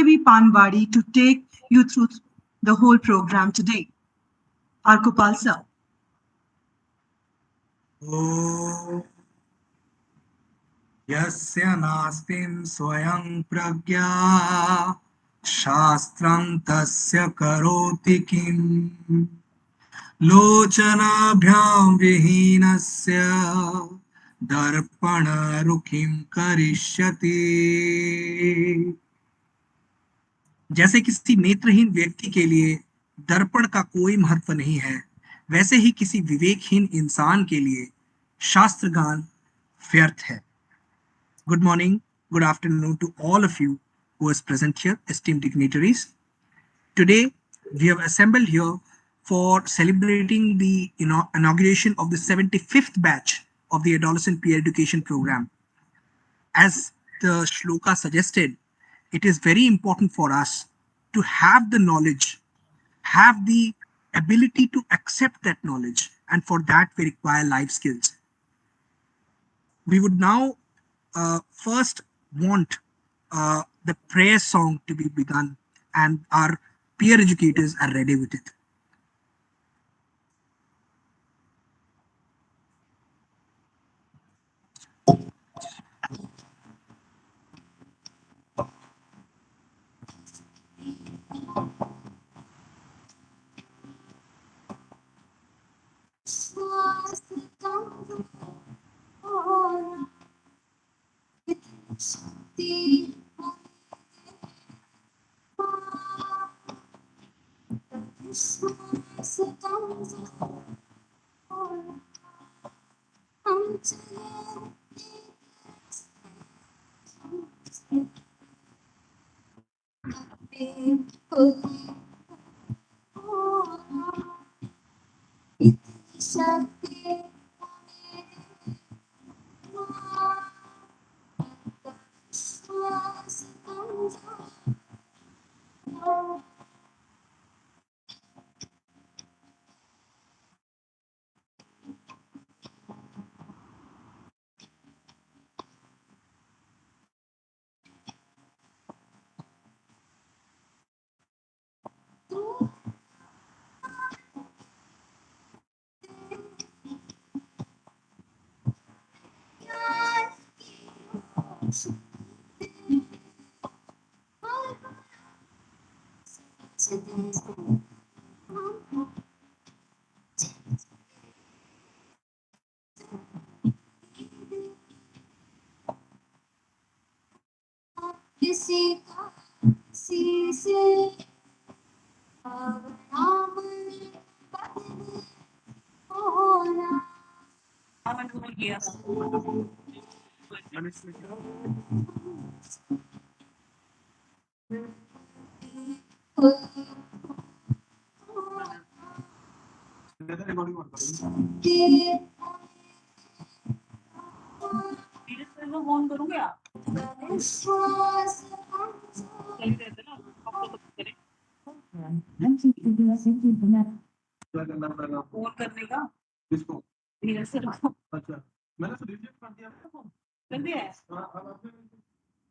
KB Panwadi to take you through the whole program today. Arkopal sir. Oh, yasya nastim swayam pragya shastram tasya karoti kim लोचनाभ्यां विहीनस्य दर्पणरुखिं करिष्यति। जैसे किसी नेत्रहीन व्यक्ति के लिए दर्पण का कोई महत्व नहीं है, वैसे ही किसी विवेकहीन इंसान के लिए शास्त्रगान व्यर्थ है। Good morning, good afternoon to all of you who is present here, esteemed dignitaries. Today, we have assembled here for celebrating the inauguration of the 75th batch of the Adolescent Peer Education Program. As the shloka suggested, it is very important for us to have the knowledge, have the ability to accept that knowledge, and for that we require life skills. We would now first want the prayer song to be begun, and our peer educators are ready with it.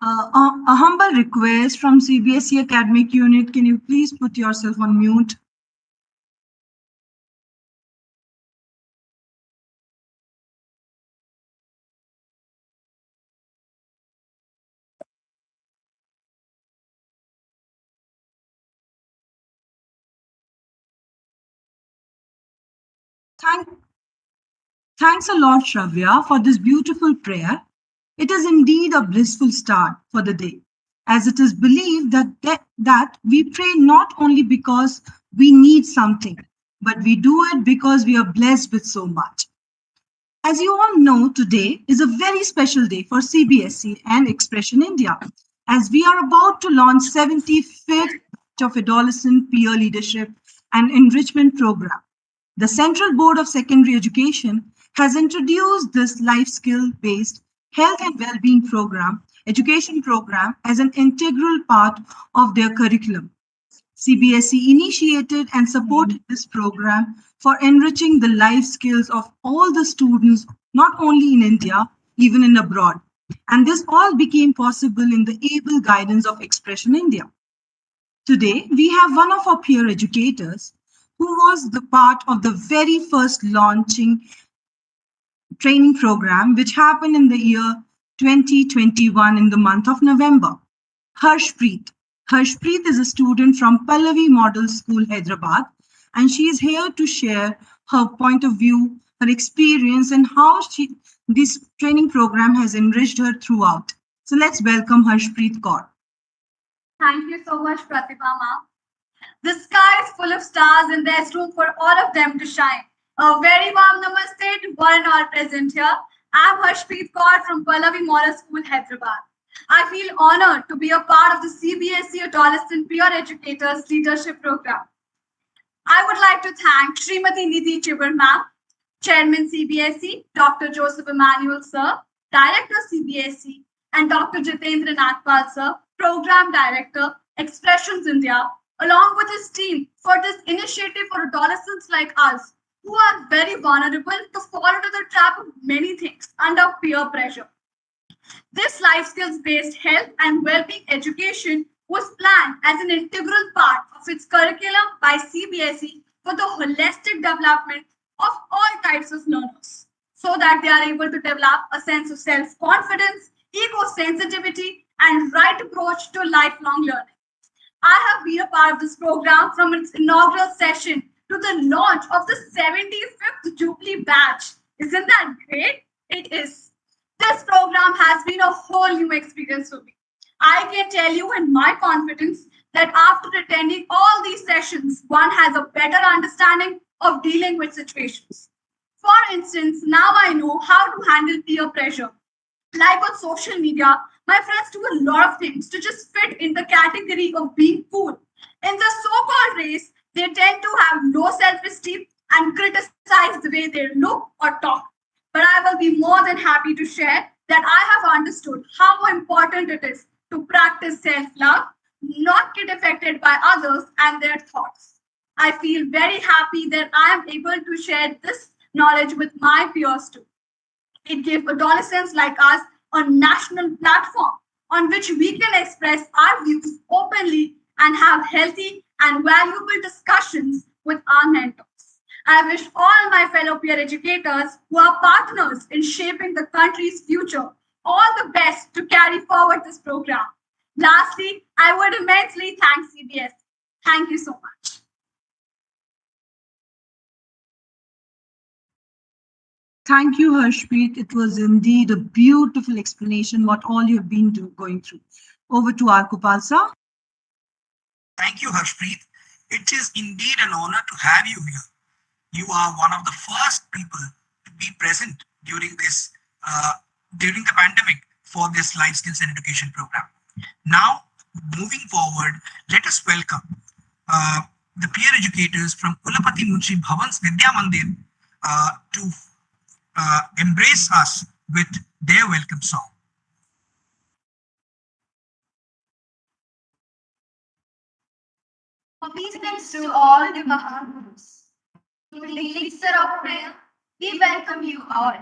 A humble request from CBSE Academic Unit. Can you please put yourself on mute? Thanks a lot, Shravya, for this beautiful prayer. It is indeed a blissful start for the day, as it is believed that we pray not only because we need something, but we do it because we are blessed with so much. As you all know, today is a very special day for CBSE and Expression India, as we are about to launch 75th batch of Adolescent Peer Leadership and Enrichment Program. The Central Board of Secondary Education has introduced this life skill-based health and well-being education program as an integral part of their curriculum. CBSE initiated and supported this program for enriching the life skills of all the students, not only in India, even in abroad. And this all became possible in the able guidance of Expression India. Today, we have one of our peer educators who was the part of the very first launching training program, which happened in the year 2021 in the month of November. Harshpreet. Harshpreet is a student from Pallavi Model School, Hyderabad, and she is here to share her point of view, her experience, and how this training program has enriched her throughout. So let's welcome Harshpreet Kaur. Thank you so much, Pratibha ma'am. The sky is full of stars and there's room for all of them to shine. A very warm namaste to one and all present here. I'm Harshpreet Kaur from Pallavi Model School, Hyderabad. I feel honored to be a part of the CBSE Adolescent Peer Educators Leadership Program. I would like to thank Srimati Nidhi Chibar ma'am, Chairman CBSE, Dr. Joseph Emmanuel sir, Director CBSE, and Dr. Jitendra Nagpal sir, Program Director, Expressions India, along with his team for this initiative for adolescents like us who are very vulnerable to fall into the trap of many things under peer pressure. This life skills based health and well-being education was planned as an integral part of its curriculum by CBSE for the holistic development of all types of learners so that they are able to develop a sense of self-confidence, eco-sensitivity, and right approach to lifelong learning. I have been a part of this program from its inaugural session to the launch of the 75th Jubilee batch. Isn't that great? It is. This program has been a whole new experience for me. I can tell you in my confidence that after attending all these sessions, one has a better understanding of dealing with situations. For instance, now I know how to handle peer pressure. Like on social media, my friends do a lot of things to just fit in the category of being cool. In the so called race, they tend to have low self esteem and criticize the way they look or talk. But I will be more than happy to share that I have understood how important it is to practice self love, not get affected by others and their thoughts. I feel very happy that I am able to share this knowledge with my peers too. It gives adolescents like us a national platform on which we can express our views openly and have healthy and valuable discussions with our mentors. I wish all my fellow peer educators who are partners in shaping the country's future all the best to carry forward this program. Lastly, I would immensely thank CBS. Thank you so much. Thank you, Harshpreet. It was indeed a beautiful explanation what all you've been going through. Over to our Kupal sir. Thank you, Harshpreet. It is indeed an honor to have you here. You are one of the first people to be present uh, during the pandemic for this life skills and education program. Now, moving forward, let us welcome uh, the peer educators from Kulapati Munshi Bhavan's Vidya Mandir to embrace us with their welcome song. Obeisance to all the Mahaprabhus. To the elixir of prayer, we welcome you all.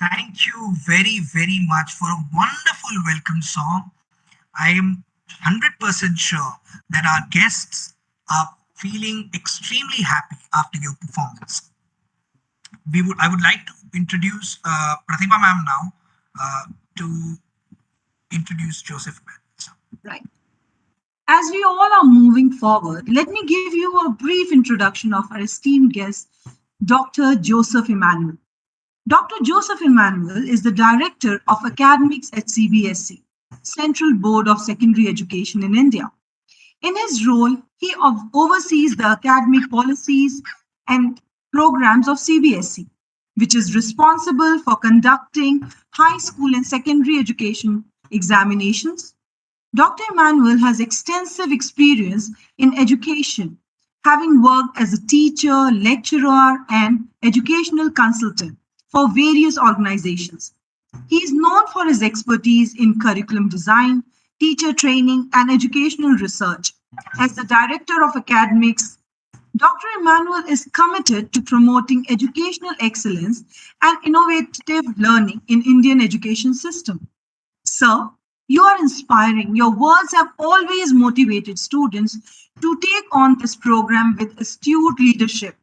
Thank you very, very much for a wonderful welcome song. I am 100% sure that our guests are feeling extremely happy after your performance. I would like to introduce Pratibha ma'am now to introduce Joseph ma'am. Right. As we all are moving forward, let me give you a brief introduction of our esteemed guest, Dr. Joseph Emmanuel. Dr. Joseph Emmanuel is the Director of Academics at CBSE, Central Board of Secondary Education in India. In his role, he oversees the academic policies and programs of CBSE, which is responsible for conducting high school and secondary education examinations. Dr. Emmanuel has extensive experience in education, having worked as a teacher, lecturer, and educational consultant for various organizations. He is known for his expertise in curriculum design, teacher training, and educational research. As the Director of Academics, Dr. Emmanuel is committed to promoting educational excellence and innovative learning in Indian education system. Sir, you are inspiring. Your words have always motivated students to take on this program with astute leadership.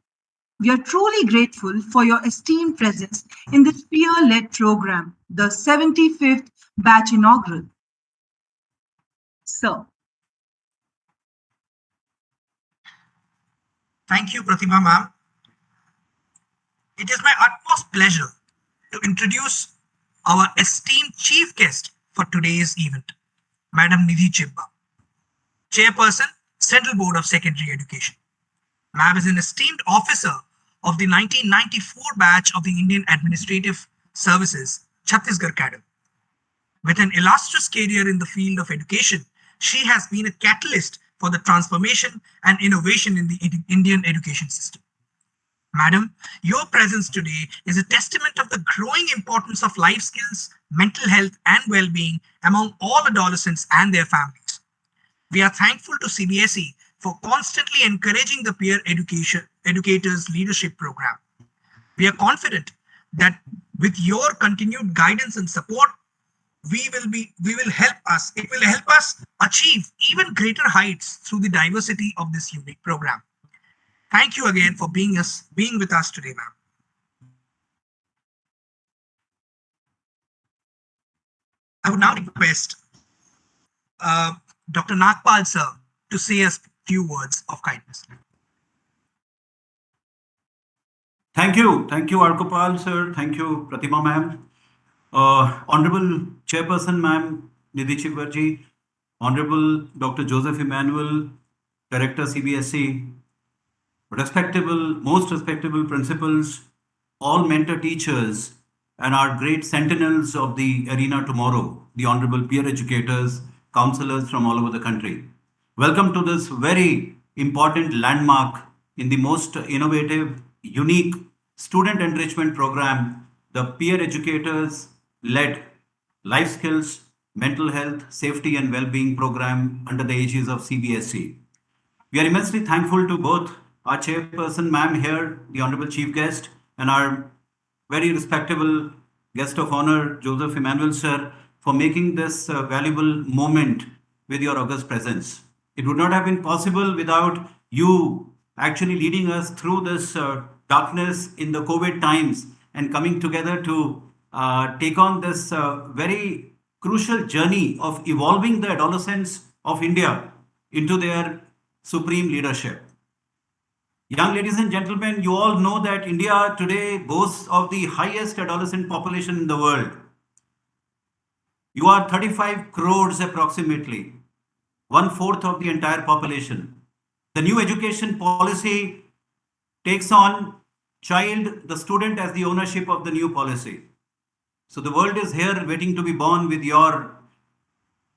We are truly grateful for your esteemed presence in this peer-led program, the 75th batch inaugural. Sir. Thank you, Pratibha ma'am. It is my utmost pleasure to introduce our esteemed chief guest for today's event, Madam Nidhi Chibba, Chairperson, Central Board of Secondary Education. Ma'am is an esteemed officer of the 1994 batch of the Indian Administrative Services, Chhattisgarh cadre. With an illustrious career in the field of education, she has been a catalyst for the transformation and innovation in the Indian education system. Madam, your presence today is a testament of the growing importance of life skills, mental health, and well-being among all adolescents and their families. We are thankful to CBSE for constantly encouraging the peer educators leadership program. We are confident that with your continued guidance and support, it will help us achieve even greater heights through the diversity of this unique program. Thank you again for being with us today, ma'am. I would now request Dr. Nagpal sir to say a few words of kindness. Thank you, Arkopal sir. Thank you, Pratibha ma'am. Honorable Chairperson ma'am, Nidhi Chibba, Honorable Dr. Joseph Emmanuel, Director CBSE, most respectable principals, all mentor teachers, and our great sentinels of the arena tomorrow, the honorable peer educators, counselors from all over the country. Welcome to this very important landmark in the most innovative, unique student enrichment program, the peer educators led life skills, mental health, safety and well-being program under the aegis of CBSE. We are immensely thankful to both our chairperson, ma'am here, the honorable chief guest, and our very respectable guest of honor, Joseph Emmanuel sir, for making this valuable moment with your august presence. It would not have been possible without you actually leading us through this darkness in the COVID times and coming together to take on this very crucial journey of evolving the adolescents of India into their supreme leadership. Young ladies and gentlemen, you all know that India today boasts of the highest adolescent population in the world. You are 35 crores approximately, 1/4 of the entire population. The new education policy takes on the student as the ownership of the new policy. So the world is here waiting to be born with your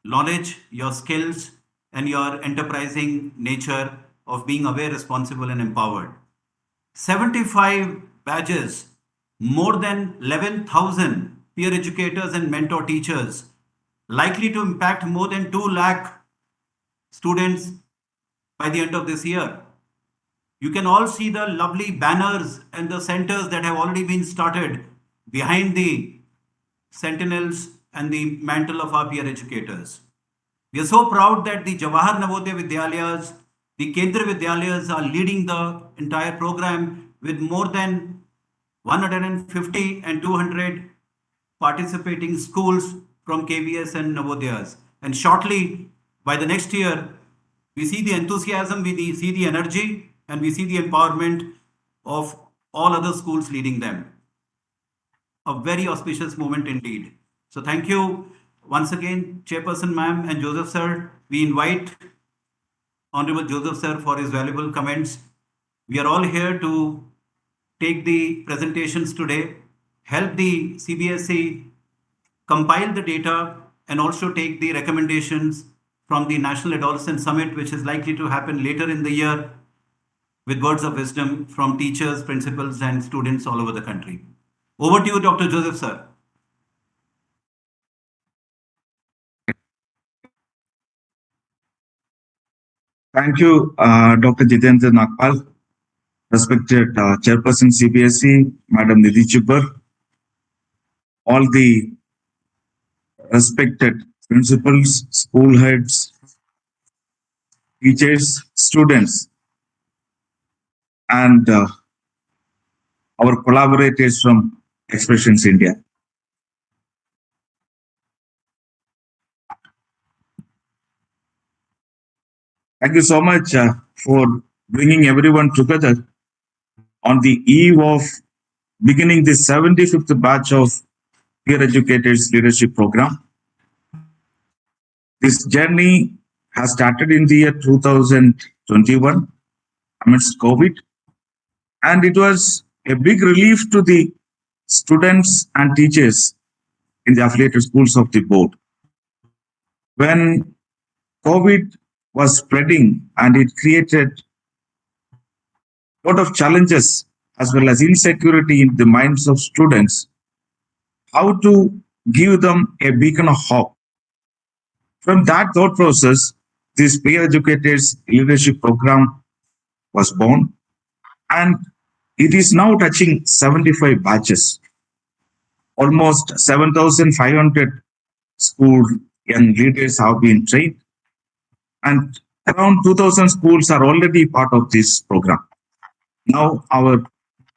knowledge, your skills, and your enterprising nature of being aware, responsible, and empowered. 75 badges, more than 11,000 peer educators and mentor teachers, likely to impact more than 2 lakh students by the end of this year. You can all see the lovely banners and the centers that have already been started behind the sentinels and the mantle of our peer educators. We are so proud that the Jawahar Navodaya Vidyalayas, the Kendra Vidyalayas are leading the entire program with more than 150 and 200 participating schools from KVS and Navodayas. And shortly, by the next year, we see the enthusiasm, we see the energy, and we see the empowerment of all other schools leading them. A very auspicious moment indeed. So thank you once again, Chairperson Ma'am and Joseph Sir. We invite Honorable Joseph Sir for his valuable comments. We are all here to take the presentations today, help the CBSE compile the data, and also take the recommendations from the National Adolescent Summit, which is likely to happen later in the year, with words of wisdom from teachers, principals, and students all over the country. Over to you, Dr. Joseph, sir. Thank you, Dr. Jitendra Nagpal, respected Chairperson CBSE, Madam Nidhi Chibbar, all the respected principals, school heads, teachers, students, and our collaborators from Expressions India. Thank you so much for bringing everyone together on the eve of beginning the 75th batch of Peer Educators Leadership Program. This journey has started in the year 2021 amidst COVID, and it was a big relief to the students and teachers in the affiliated schools of the board. When COVID was spreading and it created a lot of challenges as well as insecurity in the minds of students, how to give them a beacon of hope. From that thought process, this Peer Educators Leadership Program was born, and it is now touching 75 batches. Almost 7,500 school young leaders have been trained, and around 2,000 schools are already part of this program. Now, our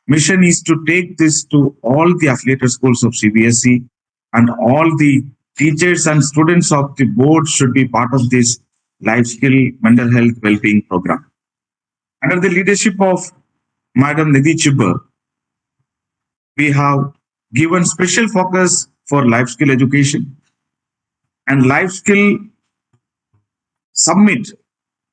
mission is to take this to all the affiliated schools of CBSE, and all the teachers and students of the board should be part of this life skill mental health well-being program. Under the leadership of Madam Nidhi Chibbar, we have given special focus for life skill education, and life skill summit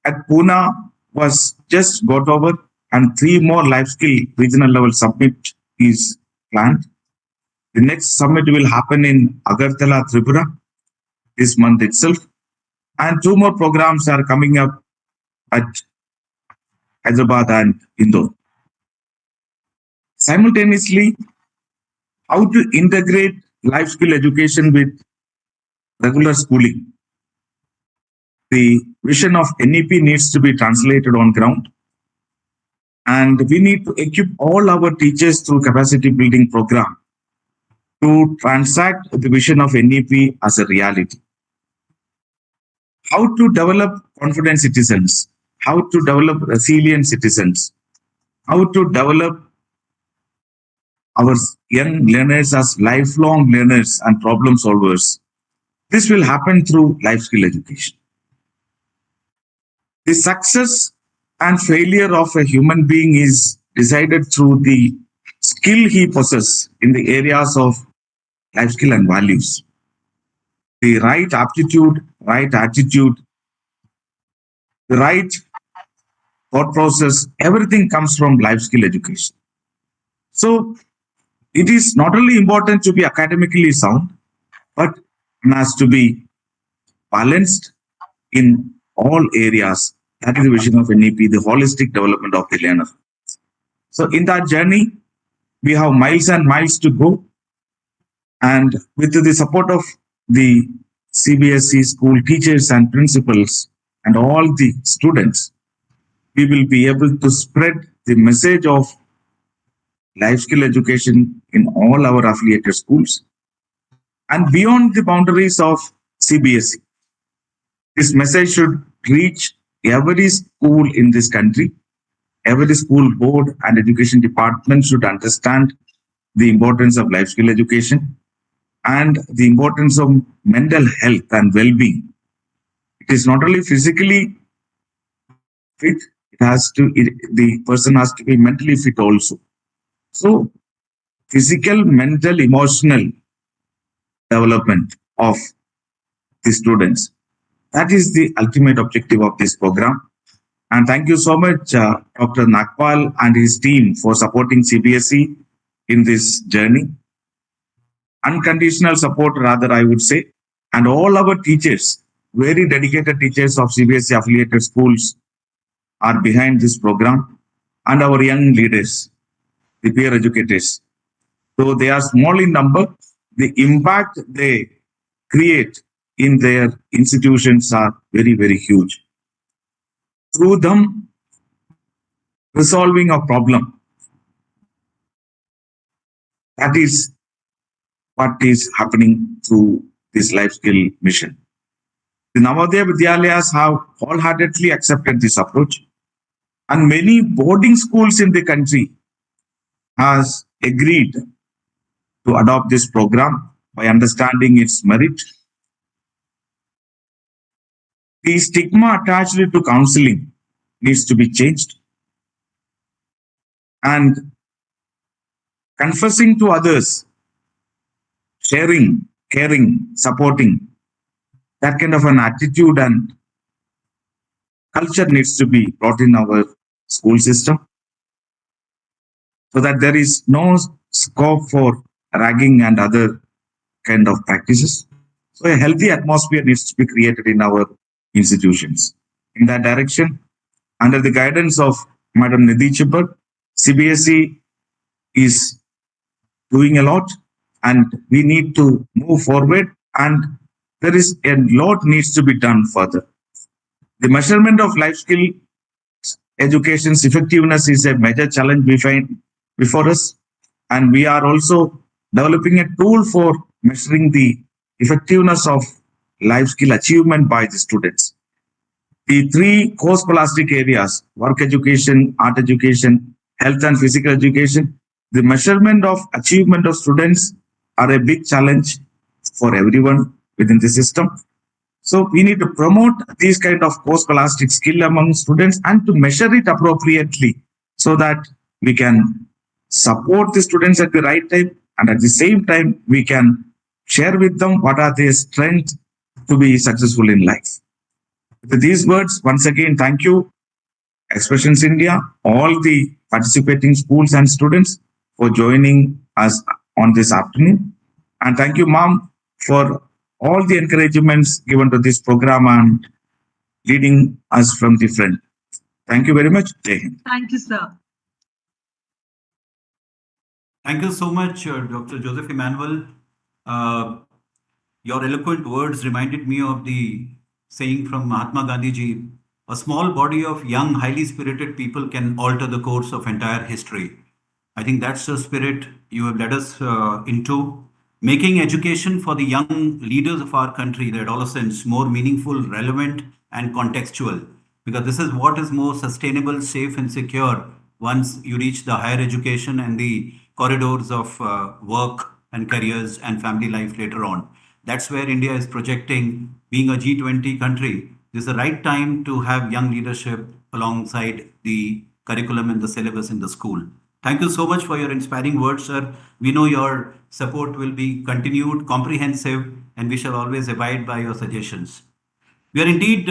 at Pune was just got over, and 3 more life skill regional level summit is planned. The next summit will happen in Agartala, Tripura this month itself, and 2 more programs are coming up at Hyderabad and Indore. Simultaneously, how to integrate life skill education with regular schooling. The vision of NEP needs to be translated on ground, and we need to equip all our teachers through capacity building program to transact the vision of NEP as a reality. How to develop confident citizens, how to develop resilient citizens, how to develop our young learners as lifelong learners and problem solvers. This will happen through life skill education. The success and failure of a human being is decided through the skill he possesses in the areas of life skill and values. The right aptitude, right attitude, the right thought process, everything comes from life skill education. So It is not only important to be academically sound, but it has to be balanced in all areas. That is the vision of NEP, the holistic development of the learner. So in that journey, we have miles and miles to go. And with the support of the CBSE school teachers and principals and all the students, we will be able to spread the message of life skill education in all our affiliated schools and beyond the boundaries of CBSE. This message should reach every school in this country. Every school board and education department should understand the importance of life skill education and the importance of mental health and well-being. It is not only physically fit, the person has to be mentally fit also. So physical, mental, emotional development of the students. That is the ultimate objective of this program. And thank you so much, Dr. Nagpal and his team for supporting CBSE in this journey. Unconditional support, rather, I would say. And all our teachers, very dedicated teachers of CBSE affiliated schools, are behind this program. And our young leaders, the peer educators. Though they are small in number, the impact they create in their institutions are very, very huge. Through them, resolving a problem. That is what is happening through this life skill mission. The Navodaya Vidyalayas have wholeheartedly accepted this approach, and many boarding schools in the country has agreed to adopt this program by understanding its merit. The stigma attached to counseling needs to be changed, and confessing to others, sharing, caring, supporting, that kind of an attitude and culture needs to be brought in our school system so that there is no scope for ragging and other kind of practices. So a healthy atmosphere needs to be created in our institutions. In that direction, under the guidance of Madam Nidhi Chibber, CBSE is doing a lot and we need to move forward, and there is a lot needs to be done further. The measurement of life skill education's effectiveness is a major challenge we find before us, and we are also developing a tool for measuring the effectiveness of life skill achievement by the students. The three core scholastic areas, work education, art education, health and physical education, the measurement of achievement of students are a big challenge for everyone within the system. So we need to promote these kind of core scholastic skill among students and to measure it appropriately so that we can support the students at the right time, and at the same time we can share with them what are their strengths to be successful in life. With these words, once again, thank you, Expressions India, all the participating schools and students for joining us on this afternoon. And thank you, Mom, for all the encouragements given to this program and leading us from the front. Thank you very much. Jai Hind. Thank you, sir. Thank you so much, Dr. Joseph Emmanuel. Your eloquent words reminded me of the saying from Mahatma Gandhi ji, a small body of young, highly spirited people can alter the course of entire history. I think that's the spirit you have led us into, making education for the young leaders of our country, the adolescents, more meaningful, relevant, and contextual. Because this is what is more sustainable, safe, and secure once you reach the higher education and the corridors of work and careers and family life later on. That's where India is projecting. Being a G20 country, this is the right time to have young leadership alongside the curriculum and the syllabus in the school. Thank you so much for your inspiring words, sir. We know your support will be continued, comprehensive, and we shall always abide by your suggestions. We are indeed,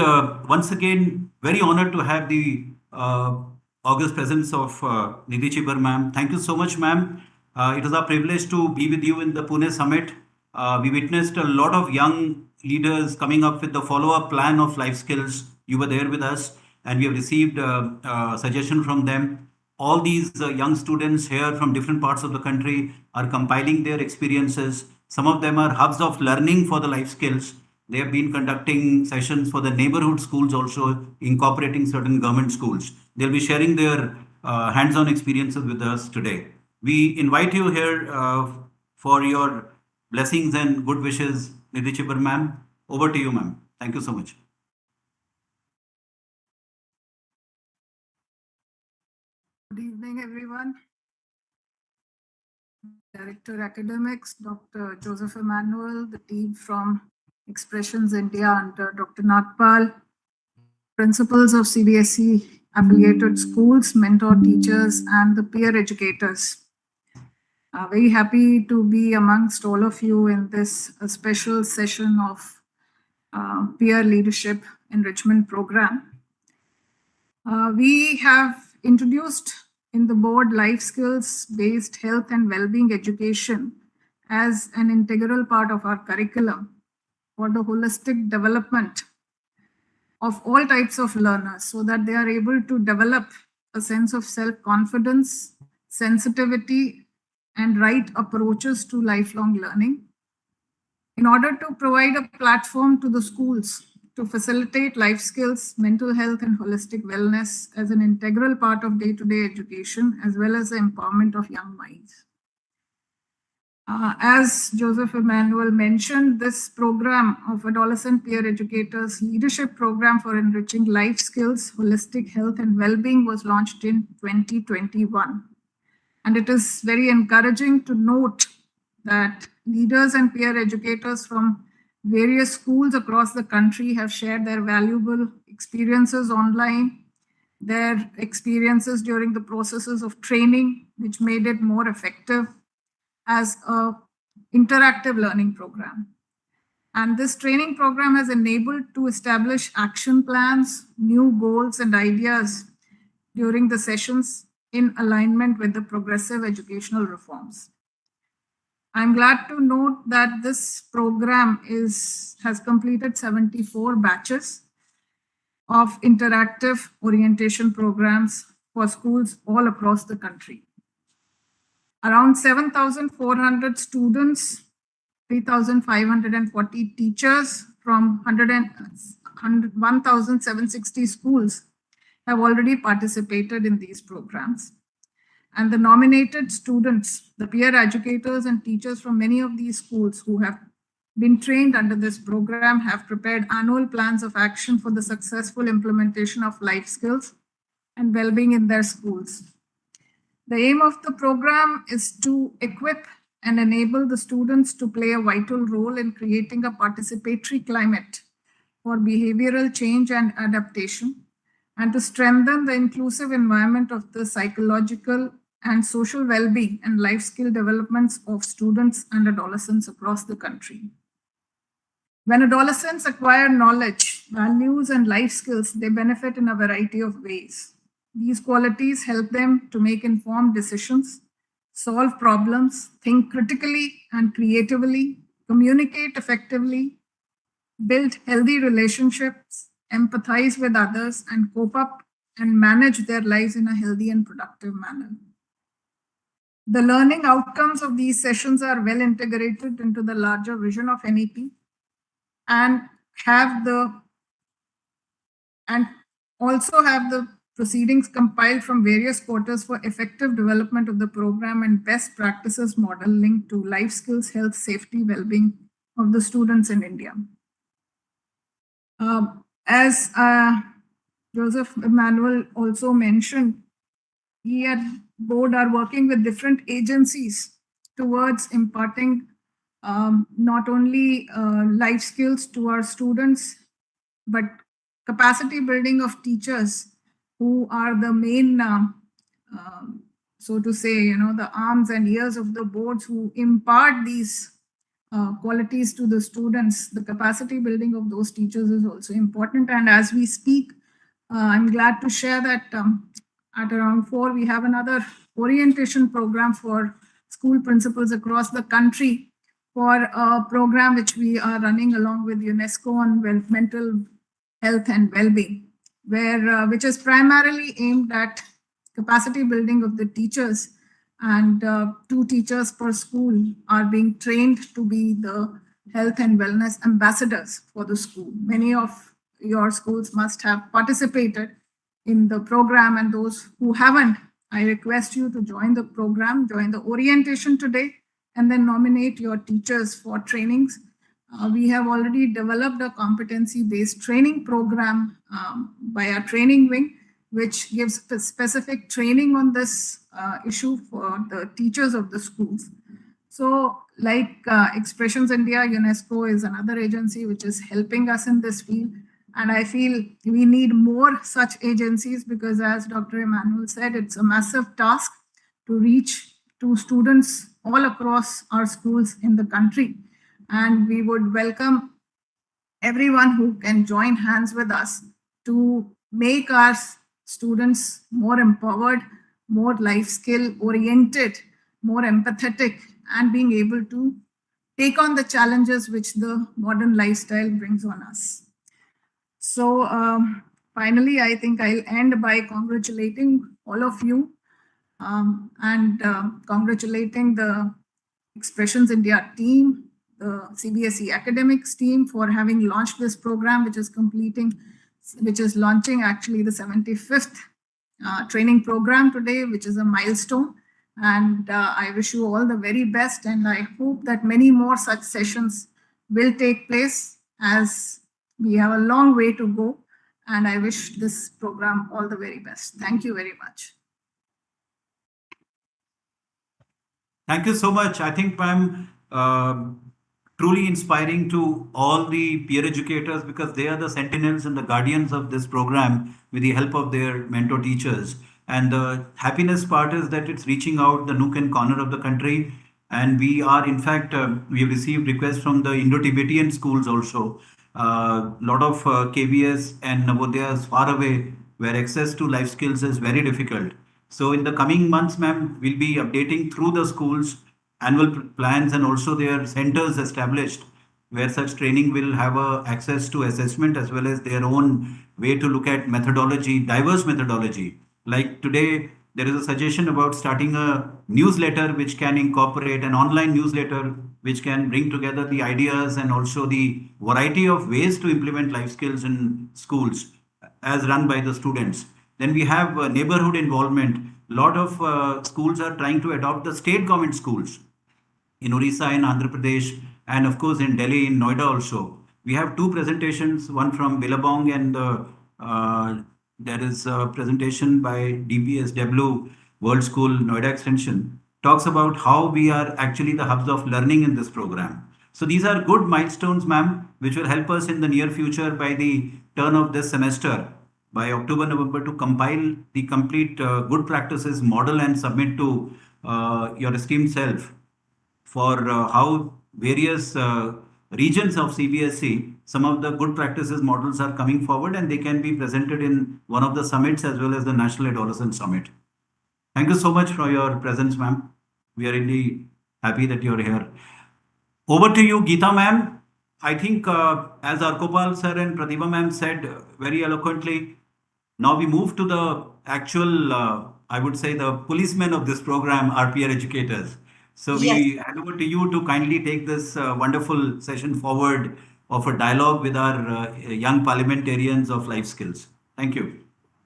once again, very honored to have the august presence of Nidhi Chibber, ma'am. Thank you so much, ma'am. It was our privilege to be with you in the Pune summit. We witnessed a lot of young leaders coming up with the follow-up plan of life skills. You were there with us, and we have received suggestion from them. All these young students here from different parts of the country are compiling their experiences. Some of them are hubs of learning for the life skills. They have been conducting sessions for the neighborhood schools, also incorporating certain government schools. They'll be sharing their hands-on experiences with us today. We invite you here for your blessings and good wishes, Nidhi Chibber ma'am. Over to you, ma'am. Thank you so much. Good evening, everyone. Director Academics, Dr. Joseph Emmanuel, the team from Expressions India under Dr. Nagpal, principals of CBSE affiliated schools, mentor teachers, and the peer educators. Very happy to be amongst all of you in this special session of peer leadership enrichment program. We have introduced in the board life skills based health and well-being education as an integral part of our curriculum for the holistic development of all types of learners so that they are able to develop a sense of self-confidence, sensitivity, and right approaches to lifelong learning. In order to provide a platform to the schools to facilitate life skills, mental health, and holistic wellness as an integral part of day-to-day education, as well as the empowerment of young minds. As Joseph Emmanuel mentioned, this program of Adolescent Peer Educators Leadership Program for Enriching Life Skills, Holistic Health, and Well-being was launched in 2021. And it is very encouraging to note that leaders and peer educators from various schools across the country have shared their valuable experiences online, their experiences during the processes of training, which made it more effective as an interactive learning program. And this training program has enabled to establish action plans, new goals, and ideas during the sessions in alignment with the progressive educational reforms. I'm glad to note that this program has completed 74 batches of interactive orientation programs for schools all across the country. Around 7,400 students, 3,540 teachers from 1,760 schools have already participated in these programs. And the nominated students, the peer educators and teachers from many of these schools who have been trained under this program have prepared annual plans of action for the successful implementation of life skills and well-being in their schools. The aim of the program is to equip and enable the students to play a vital role in creating a participatory climate for behavioral change and adaptation, and to strengthen the inclusive environment of the psychological and social well-being and life skill developments of students and adolescents across the country. When adolescents acquire knowledge, values, and life skills, they benefit in a variety of ways. These qualities help them to make informed decisions, solve problems, think critically and creatively, communicate effectively, build healthy relationships, empathize with others, and cope up and manage their lives in a healthy and productive manner. The learning outcomes of these sessions are well integrated into the larger vision of NEP and also have the proceedings compiled from various quarters for effective development of the program and best practices modeling to life skills, health, safety, well-being of the students in India. As Joseph Emmanuel also mentioned, we at board are working with different agencies towards imparting not only life skills to our students, but capacity building of teachers who are the main, so to say, the arms and ears of the boards who impart these qualities to the students. The capacity building of those teachers is also important. And as we speak, I'm glad to share that at around 4, we have another orientation program for school principals across the country for a program which we are running along with UNESCO on mental health and well-being, which is primarily aimed at capacity building of the teachers, and 2 teachers per school are being trained to be the health and wellness ambassadors for the school. Many of your schools must have participated in the program, and those who haven't, I request you to join the program, join the orientation today, and then nominate your teachers for trainings. We have already developed a competency-based training program by our training wing, which gives specific training on this issue for the teachers of the schools. So like Expressions India, UNESCO is another agency which is helping us in this field. And I feel we need more such agencies because, as Dr. Emmanuel said, it's a massive task to reach to students all across our schools in the country. And we would welcome everyone who can join hands with us to make our students more empowered, more life skill oriented, more empathetic, and being able to take on the challenges which the modern lifestyle brings on us. So finally, I think I'll end by congratulating all of you and congratulating the Expressions India team, the CBSE academics team for having launched this program, which is launching actually the 75th training program today, which is a milestone. And I wish you all the very best. And I hope that many more such sessions will take place, as we have a long way to go. And I wish this program all the very best. Thank you very much. Thank you so much. I think, ma'am, truly inspiring to all the peer educators, because they are the sentinels and the guardians of this program with the help of their mentor teachers. And the happiness part is that it's reaching out the nook and corner of the country. And we are, in fact, we have received requests from the Indo-Tibetan schools also. A lot of KVS and Navodayas far away, where access to life skills is very difficult. So in the coming months, ma'am, we'll be updating through the schools annual plans and also their centers established where such training will have access to assessment as well as their own way to look at methodology, diverse methodology. Like today, there is a suggestion about starting a newsletter which can incorporate an online newsletter which can bring together the ideas and also the variety of ways to implement life skills in schools as run by the students. Then we have neighborhood involvement. A lot of schools are trying to adopt the state government schools in Orissa, in Andhra Pradesh, and of course in Delhi, in Noida also. We have 2 presentations, one from Billabong, and there is a presentation by DPSW World School Noida Extension. Talks about how we are actually the hubs of learning in this program. So these are good milestones, ma'am, which will help us in the near future by the turn of this semester, by October, November, to compile the complete good practices model and submit to your esteemed self for how various regions of CBSE, some of the good practices models are coming forward and they can be presented in one of the summits as well as the National Adolescent Summit. Thank you so much for your presence, ma'am. We are really happy that you're here. Over to you, Geeta ma'am. I think as Arkopal sir and Pratibha ma'am said very eloquently, now we move to the actual, I would say, the policemen of this program, our peer educators. So we hand over to you to kindly take this wonderful session forward of a dialogue with our young parliamentarians of life skills. Thank you.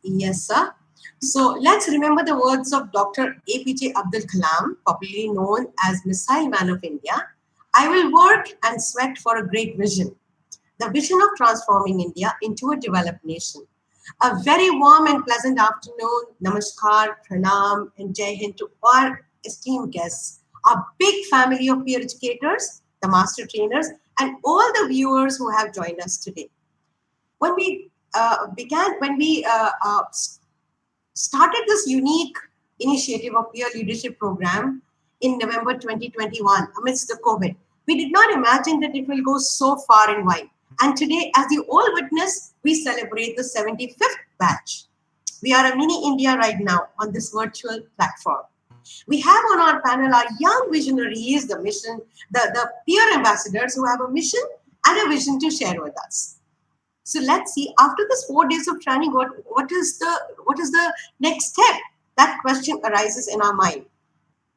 Yes, sir. So let's remember the words of Dr. APJ Abdul Kalam, popularly known as Missile Man of India. I will work and sweat for a great vision, the vision of transforming India into a developed nation. A very warm and pleasant afternoon. Namaskar, Pranam, and Jai Hind to our esteemed guests, our big family of peer educators, the master trainers, and all the viewers who have joined us today. When we started this unique initiative of peer leadership program in November 2021 amidst the COVID, we did not imagine that it will go so far and wide. And today, as you all witness, we celebrate the 75th batch. We are a mini India right now on this virtual platform. We have on our panel our young visionaries, the peer ambassadors who have a mission and a vision to share with us. So let's see, after this 4 days of training, what is the next step? That question arises in our mind.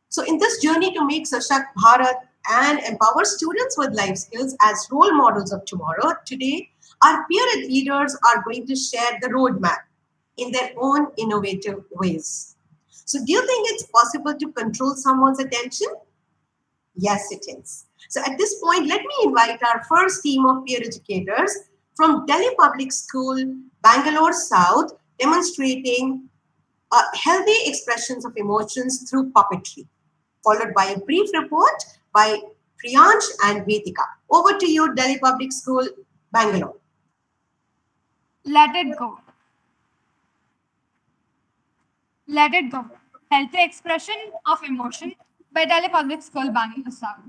So in this journey to make Sashakt Bharat and empower students with life skills as role models of tomorrow, today our peer leaders are going to share the roadmap in their own innovative ways. So do you think it's possible to control someone's attention? Yes, it is. So at this point, let me invite our first team of peer educators from Delhi Public School, Bangalore South, demonstrating healthy expressions of emotions through puppetry, followed by a brief report by Priyansh and Vedika. Over to you, Delhi Public School, Bangalore. Let it go. Let it go. Healthy expression of emotion by Delhi Public School, Bangalore South.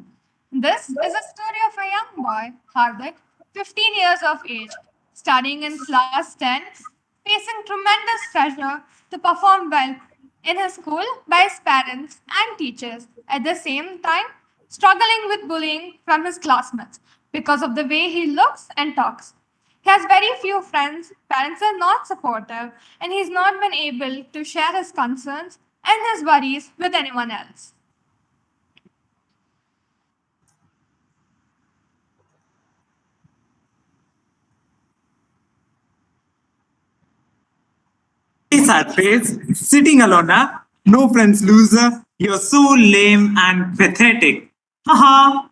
This is a story of a young boy, Hardik, 15 years of age, studying in class 10, facing tremendous pressure to perform well in his school by his parents and teachers. At the same time, struggling with bullying from his classmates because of the way he looks and talks. He has very few friends, parents are not supportive, and he's not been able to share his concerns and his worries with anyone else. Sad face, sitting alone, huh? No friends, loser. You're so lame and pathetic. Haha.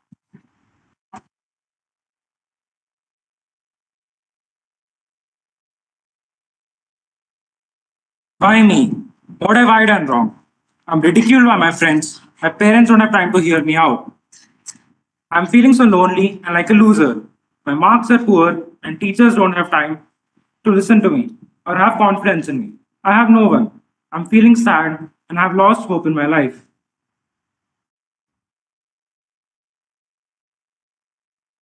Why me? What have I done wrong? I'm ridiculed by my friends. My parents don't have time to hear me out. I'm feeling so lonely and like a loser. My marks are poor and teachers don't have time to listen to me or have confidence in me. I have no one. I'm feeling sad and have lost hope in my life.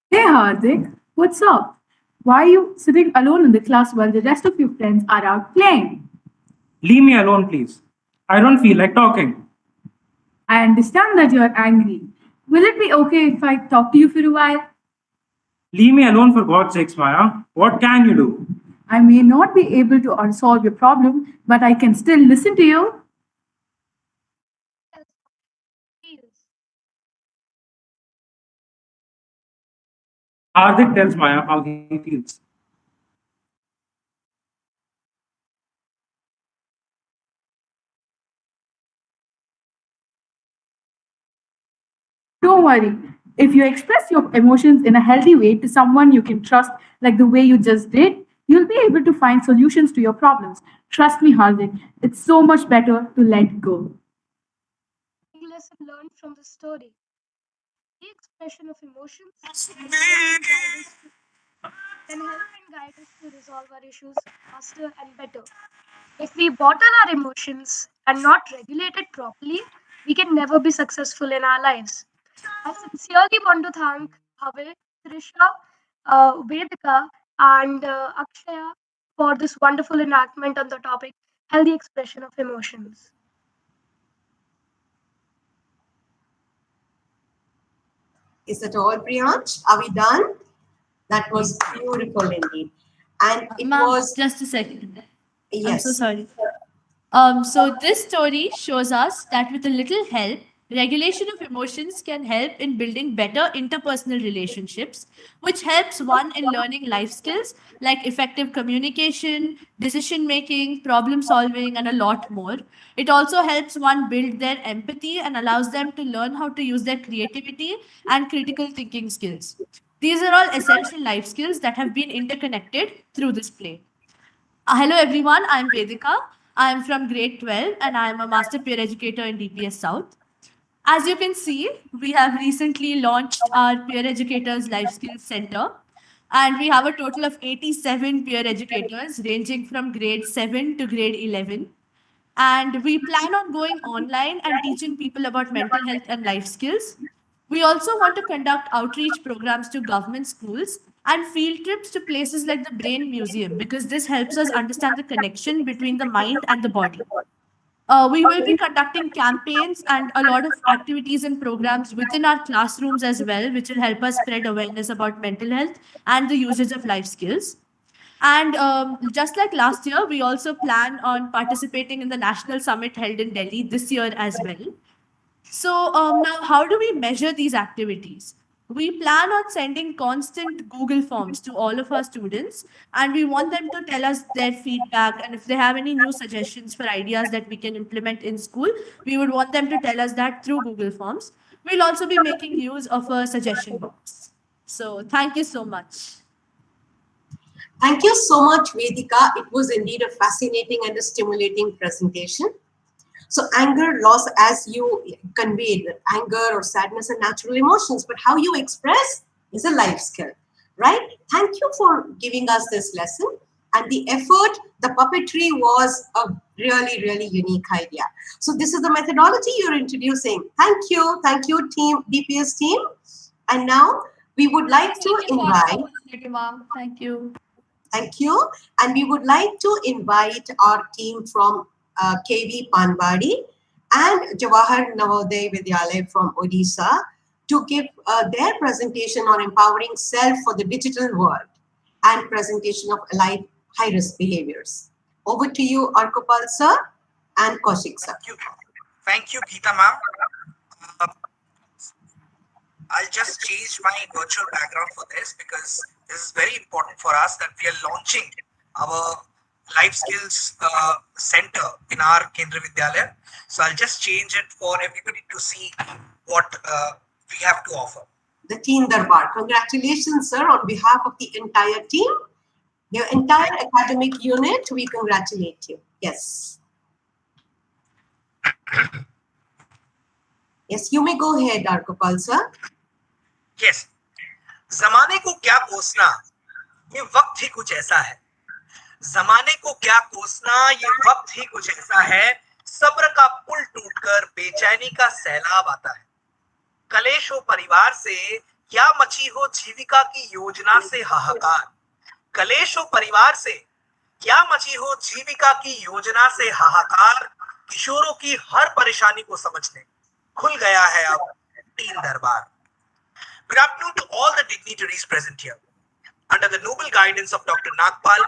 Hey Hardik, what's up? Why are you sitting alone in the class while the rest of your friends are out playing? Leave me alone, please. I don't feel like talking. I understand that you're angry. Will it be okay if I talk to you for a while? Leave me alone for God's sakes, Maya. What can you do? I may not be able to solve your problem, but I can still listen to you. Hardik tells Maya how he feels. Don't worry. If you express your emotions in a healthy way to someone you can trust, like the way you just did, you'll be able to find solutions to your problems. Trust me, Hardik, it's so much better to let go. Big lesson learned from the story. The expression of emotions can help and guide us to resolve our issues faster and better. If we bottle our emotions and not regulate it properly, we can never be successful in our lives. I sincerely want to thank Bhavik, Trisha, Vedika, and Akshaya for this wonderful enactment on the topic healthy expression of emotions. Is that all, Priyansh? Are we done? That was beautiful indeed. And it Ma'am, was, just a second. I'm so yes. sorry. So this story shows us that with a little help, regulation of emotions can help in building better interpersonal relationships, which helps one in learning life skills like effective communication, decision making, problem solving, and a lot more. It also helps one build their empathy and allows them to learn how to use their creativity and critical thinking skills. These are all essential life skills that have been interconnected through this play. Hello everyone, I'm Vedika. I'm from grade 12 and I'm a master peer educator in DPS South. As you can see, we have recently launched our Peer Educators Life Skills Center and we have a total of 87 peer educators ranging from grade 7 to grade 11. And we plan on going online and teaching people about mental health and life skills. We also want to conduct outreach programs to government schools and field trips to places like the Brain Museum because this helps us understand the connection between the mind and the body. We will be conducting campaigns and a lot of activities and programs within our classrooms as well, which will help us spread awareness about mental health and the usage of life skills. And just like last year, we also plan on participating in the national summit held in Delhi this year as well. So now, how do we measure these activities? We plan on sending constant Google Forms to all of our students, and we want them to tell us their feedback. And if they have any new suggestions for ideas that we can implement in school, we would want them to tell us that through Google Forms. We'll also be making use of a suggestion box. So, thank you so much. Thank you so much, Vedika. It was indeed a fascinating and a stimulating presentation. So anger, loss, as you conveyed, anger or sadness are natural emotions, but how you express is a life skill, right? Thank you for giving us this lesson. And the effort, the puppetry was a really, really unique idea. So this is the methodology you're introducing. Thank you, team, DPS team. And now we would like to invite. Thank you. Thank you. And we would like to invite our team from KV Panbadi and Jawahar Navodaya Vidyalaya from Odisha to give their presentation on empowering self for the digital world and presentation of allied high-risk behaviors. Over to you, Arkopal sir and Kaushik sir. Thank you, Geeta ma'am. I'll just change my virtual background for this because this is very important for us that we are launching our life skills center in our Kendra Vidyalaya. So I'll just change it for everybody to see what we have to offer. The Teen Darbar. Congratulations, sir, on behalf of the entire team, the entire academic unit. We congratulate you. Yes. Yes, you may go ahead, Arkopal sir. Yes. जमाने को क्या कोसना, ये वक्त ही कुछ ऐसा है. जमाने को क्या कोसना, ये वक्त ही कुछ ऐसा है. सब्र का पुल टूटकर बेचैनी का सैलाब आता है. कलेश हो परिवार से, क्या मची हो जीविका की योजना से हाहाकार. कलेश हो परिवार से, क्या मची हो जीविका की योजना से हाहाकार. किशोरों की हर परेशानी को समझने खुल गया है अब टीन दरबार. Good afternoon to all the dignitaries present here. Under the noble guidance of Dr. Nagpal,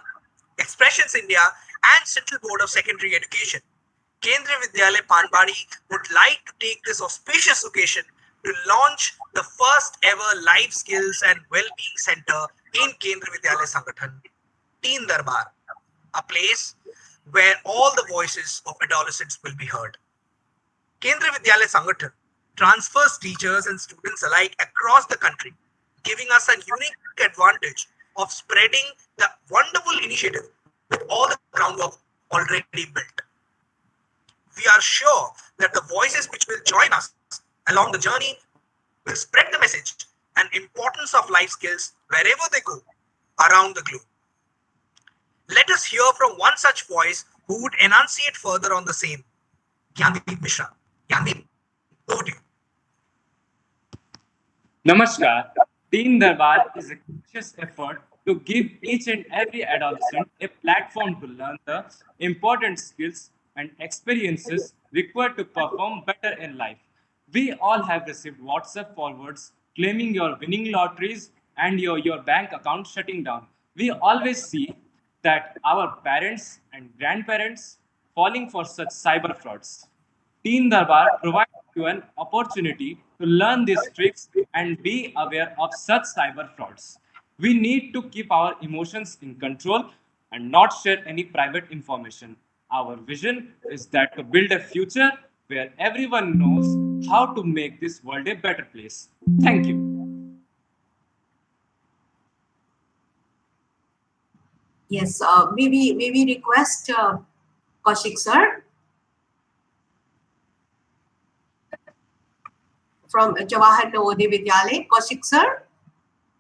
Expressions India and Central Board of Secondary Education, Kendriya Vidyalaya Panbadi would like to take this auspicious occasion to launch the first ever Life Skills and Wellbeing Center in Kendriya Vidyalaya Sangathan, Teen Darbar, a place where all the voices of adolescents will be heard. Kendriya Vidyalaya Sangathan transfers teachers and students alike across the country, giving us a unique advantage of spreading the wonderful initiative with all the groundwork already built. We are sure that the voices which will join us along the journey will spread the message and importance of life skills wherever they go around the globe. Let us hear from one such voice who would enunciate further on the same. Gyandeep Mishra. Gyandeep, over to you. Namaskar. Teen Darbar is a conscious effort to give each and every adolescent a platform to learn the important skills and experiences required to perform better in life. We all have received WhatsApp forwards claiming your winning lotteries and your bank account shutting down. We always see that our parents and grandparents falling for such cyber frauds. Teen Darbar provides you an opportunity to learn these tricks and be aware of such cyber frauds. We need to keep our emotions in control and not share any private information. Our vision is that to build a future where everyone knows how to make this world a better place. Thank you. Yes, may we request Kaushik sir from Jawahar Navodaya Vidyalaya. Kaushik sir?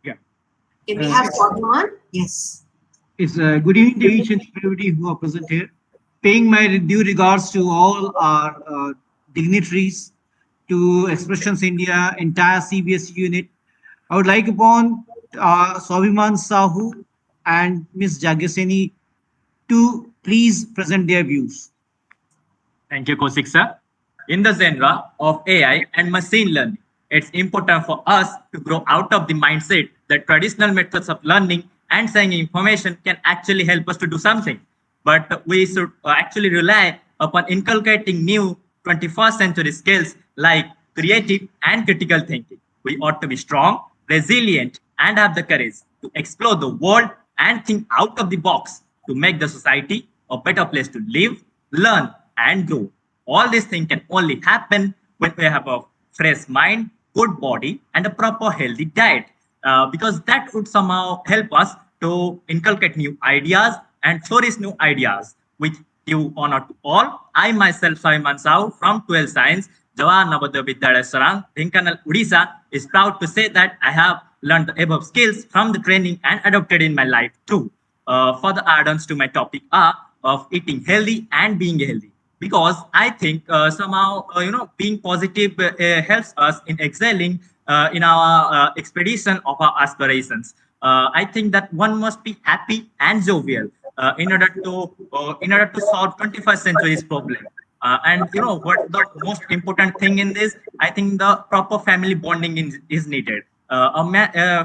Yeah. Can we have Swadhiman? Yes. It's good evening to each and everybody who are present here. Paying my due regards to all our dignitaries, to Expressions India, entire CBS unit. I would like upon Swabiman Sahu and Ms. Jagaseni to please present their views. Thank you, Kosik sir. In the genre of AI and machine learning, it's important for us to grow out of the mindset that traditional methods of learning and saying information can actually help us to do something. But we should actually rely upon inculcating new 21st century skills like creative and critical thinking. We ought to be strong, resilient, and have the courage to explore the world and think out of the box to make the society a better place to live, learn, and grow. All these things can only happen when we have a fresh mind, good body, and a proper healthy diet. Because that would somehow help us to inculcate new ideas and flourish new ideas, which give honor to all. I myself, Simon Sao from 12th Science, Jawahar Navodaya Vidyalaya Sarang, Dhenkanal, Odisha, is proud to say that I have learned the above skills from the training and adopted in my life too. Further add-ons to my topic are of eating healthy and being healthy, because I think somehow being positive helps us in excelling in our expedition of our aspirations. I think that one must be happy and jovial in order to solve 21st century's problem. And you know what the most important thing in this? I think the proper family bonding is needed.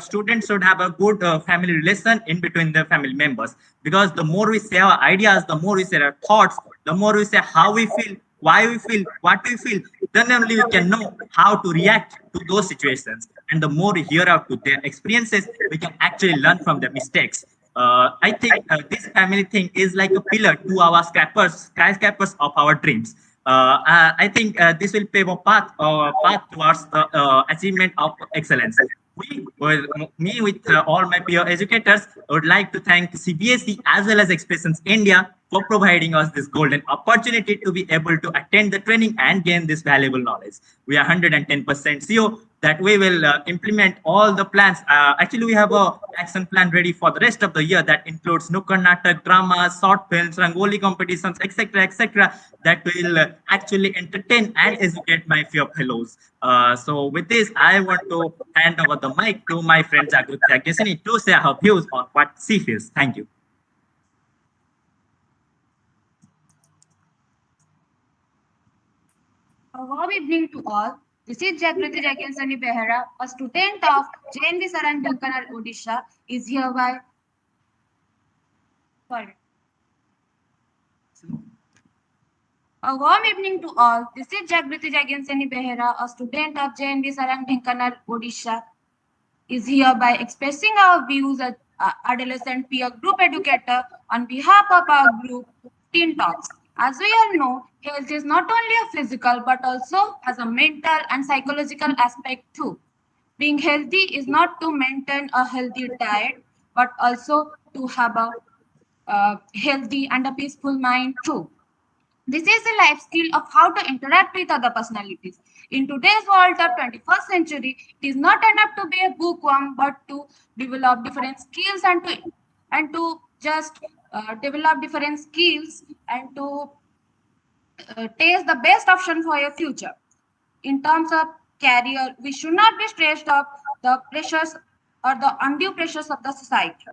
Students should have a good family relation in between the family members, because the more we share our ideas, the more we share our thoughts, the more we say how we feel, why we feel, what we feel, then only we can know how to react to those situations. And the more we hear out to their experiences, we can actually learn from their mistakes. I think this family thing is like a pillar to our skyscrapers of our dreams. I think this will pave a path towards the achievement of excellence. Me with all my peer educators, would like to thank CBSE as well as Expressions India for providing us this golden opportunity to be able to attend the training and gain this valuable knowledge. We are 110% sure that we will implement all the plans. Actually, we have a action plan ready for the rest of the year that includes Nukkad Natak, dramas, short films, Rangoli competitions, etc., etc., that will actually entertain and educate my fellows. So with this, I want to hand over the mic to my friend Jagriti Agyasini to share her views on what she feels. Thank you. A warm evening to all. This is Jagriti Jaginsani Behera, a student of JNV Sarang Dhankanal, Odisha, is hereby. Sorry. A warm evening to all. This is Jagriti Jaginsani Behera, a student of JNV Sarang Dhankanal, Odisha, is hereby expressing our views as adolescent peer group educator on behalf of our group Teen Talks. As we all know, health is not only a physical but also has a mental and psychological aspect too. Being healthy is not to maintain a healthy diet but also to have a healthy and a peaceful mind too. This is a life skill of how to interact with other personalities. In today's world of 21st century, it is not enough to be a bookworm, but to develop different skills and to just develop different skills and to taste the best option for your future. In terms of career, we should not be stressed of the pressures or the undue pressures of the society.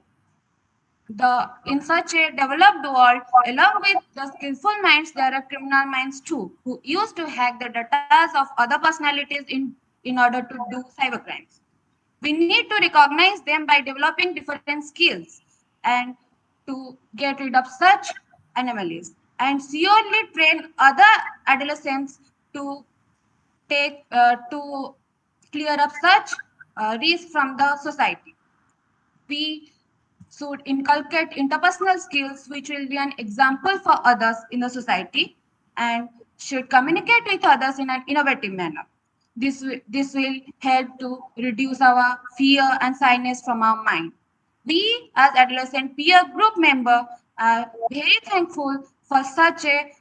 In such a developed world, along with the skillful minds, there are criminal minds too, who used to hack the data of other personalities in order to do cybercrimes. We need to recognize them by developing different skills and to get rid of such anomalies and surely train other adolescents to to clear up such risks from the society. We should inculcate interpersonal skills which will be an example for others in the society and should communicate with others in an innovative manner. This will help to reduce our fear and shyness from our mind. We as adolescent peer group member are very thankful for such a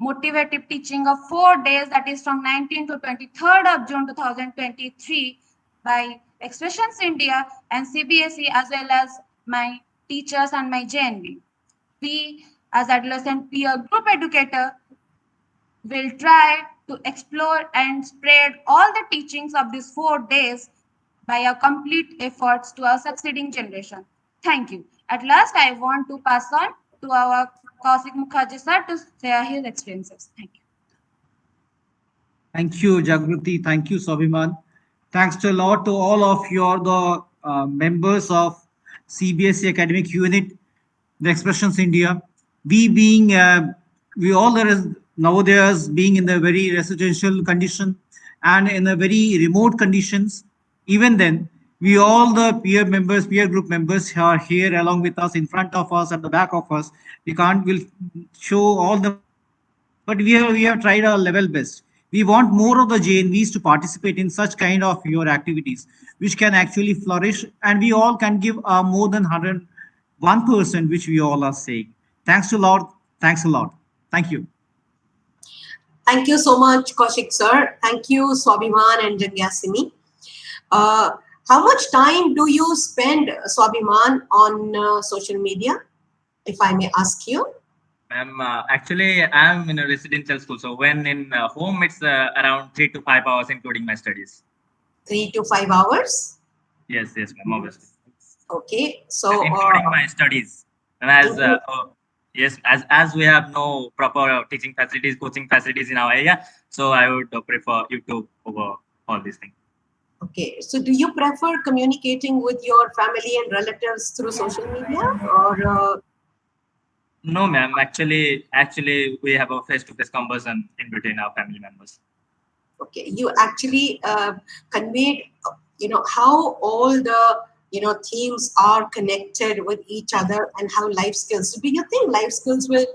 motivative teaching of 4 days, that is from 19th to 23rd of June 2023 by Expressions India and CBSE as well as my teachers and my JNV. We as adolescent peer group educator will try to explore and spread all the teachings of these 4 days by our complete efforts to our succeeding generation. Thank you. At last, I want to pass on to our Kausik Mukherjee sir to share his experiences. Thank you. Thank you, Jagruti. Thank you, Swabhiman. Thanks a lot to all of the members of CBSE Academic Unit, the Expressions India. We being, we all there is nowadays being in the very residential condition and in a very remote conditions. Even then, we all the peer members, peer group members are here along with us, in front of us, at the back of us. We can't will show all the, but we have tried our level best. We want more of the JNVs to participate in such kind of your activities, which can actually flourish, and we all can give more than 101%, which we all are saying. Thanks a lot. Thanks a lot. Thank you. Thank you so much, Kaushik sir. Thank you, Swabhiman and Jangyasini. How much time do you spend, Swabhiman, on social media, if I may ask you? Actually, I'm in a residential school. So when in home, it's around 3 to 5 hours, including my studies. 3 to 5 hours? Yes, ma'am, obviously. Okay, so including my studies. And yes, as we have no proper teaching facilities, coaching facilities in our area, so I would prefer YouTube over all these things. Okay, so do you prefer communicating with your family and relatives through social media, or? No, ma'am. Actually, we have a face-to-face conversation in between our family members. Okay, you actually conveyed, how all the themes are connected with each other and how life skills. So do you think life skills will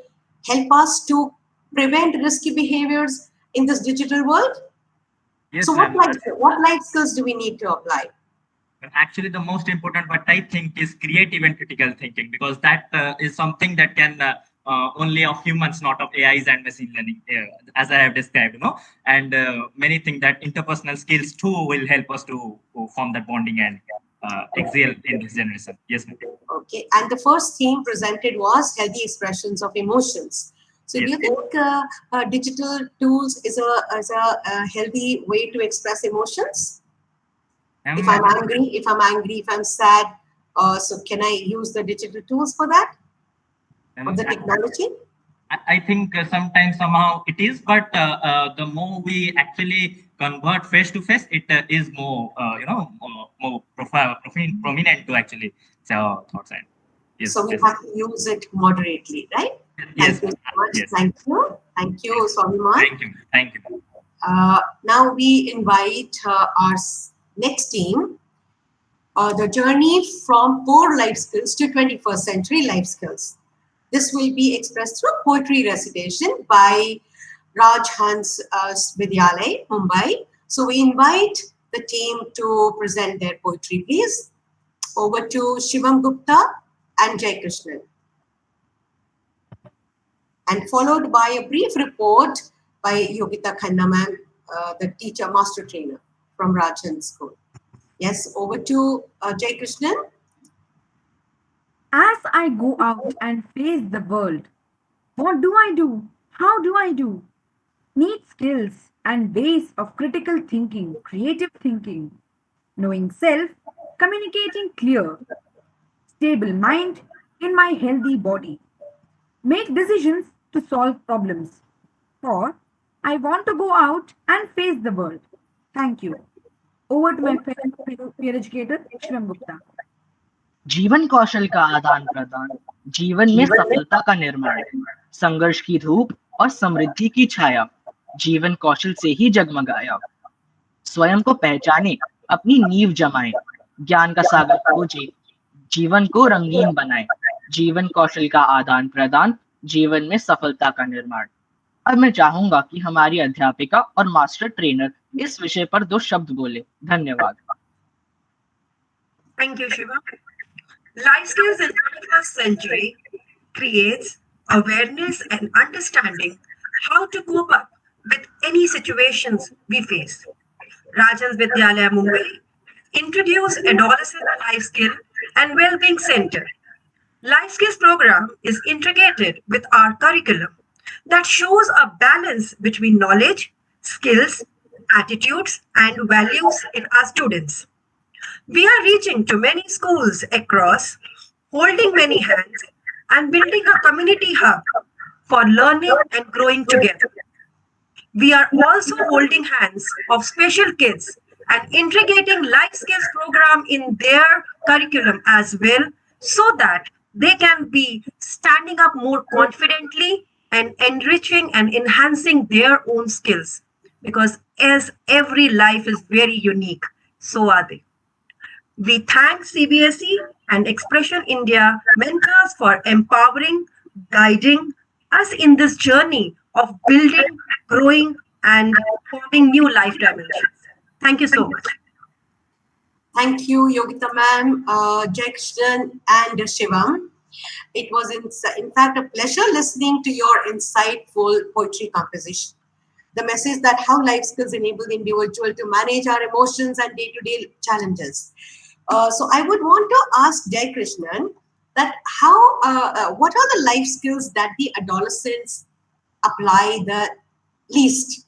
help us to prevent risky behaviors in this digital world? Yes, so what life skills do we need to apply? Actually, the most important, what I think, is creative and critical thinking, because that is something that can only of humans, not of AIs and machine learning, as I have described, and many things that interpersonal skills too will help us to form that bonding and excel in this generation. Yes, ma'am. Okay, and the first theme presented was healthy expressions of emotions. So yes. Do you think digital tools is a healthy way to express emotions? If I'm angry, if I'm sad, so can I use the digital tools for that? Or the technology? I think sometimes somehow it is, but the more we actually convert face to face, it is more more prominent to actually say our thoughts. And yes, so we have to use it moderately, right? Yes. Thank you so much. Yes. Thank you, Swabhiman. Thank you. Now we invite our next team, the journey from poor life skills to 21st century life skills. This will be expressed through poetry recitation by Raj Hans Vidyalay, Mumbai. So we invite the team to present their poetry, please. Over to Shivam Gupta and Jai Krishnan. And followed by a brief report by Yogita Khanna ma'am, the teacher, master trainer from Rajan School. Yes, over to Jai Krishnan. As I go out and face the world, what do I do? How do I do? Need skills and ways of critical thinking, creative thinking, knowing self, communicating clear, stable mind in my healthy body. Make decisions to solve problems. For I want to go out and face the world. Thank you. Over to my peer educator, Shivam Gupta. जीवन कौशल का आदान प्रदान, जीवन में सफलता का निर्माण, संघर्ष की धूप और समृद्धि की छाया, जीवन कौशल से ही जगमगाया। स्वयं को पहचाने, अपनी नींव जमाए, ज्ञान का सागर खोजे, जीवन को रंगीन बनाए, जीवन कौशल का आदान प्रदान, जीवन में सफलता का निर्माण। अब मैं चाहूंगा कि हमारी अध्यापिका और मास्टर ट्रेनर इस विषय पर 2 शब्द बोले। धन्यवाद। Thank you, Shiva. Life skills in 21st century creates awareness and understanding how to cope up with any situations we face. Rajan's Vidyalaya Mumbai introduced Adolescent Life Skill and Wellbeing Center. Life Skills program is integrated with our curriculum that shows a balance between knowledge, skills, attitudes, and values in our students. We are reaching to many schools across, holding many hands, and building a community hub for learning and growing together. We are also holding hands of special kids and integrating life skills program in their curriculum as well so that they can be standing up more confidently and enriching and enhancing their own skills because as every life is very unique, so are they. We thank CBSE and Expression India mentors for empowering, guiding us in this journey of building, growing, and forming new life dimensions. Thank you so much. Thank you, Yogita ma'am, Jackson, and Shivam. It was in fact a pleasure listening to your insightful poetry composition. The message that how life skills enable the individual to manage our emotions and day-to-day challenges. So I would want to ask Jai Krishnan that what are the life skills that the adolescents apply the least?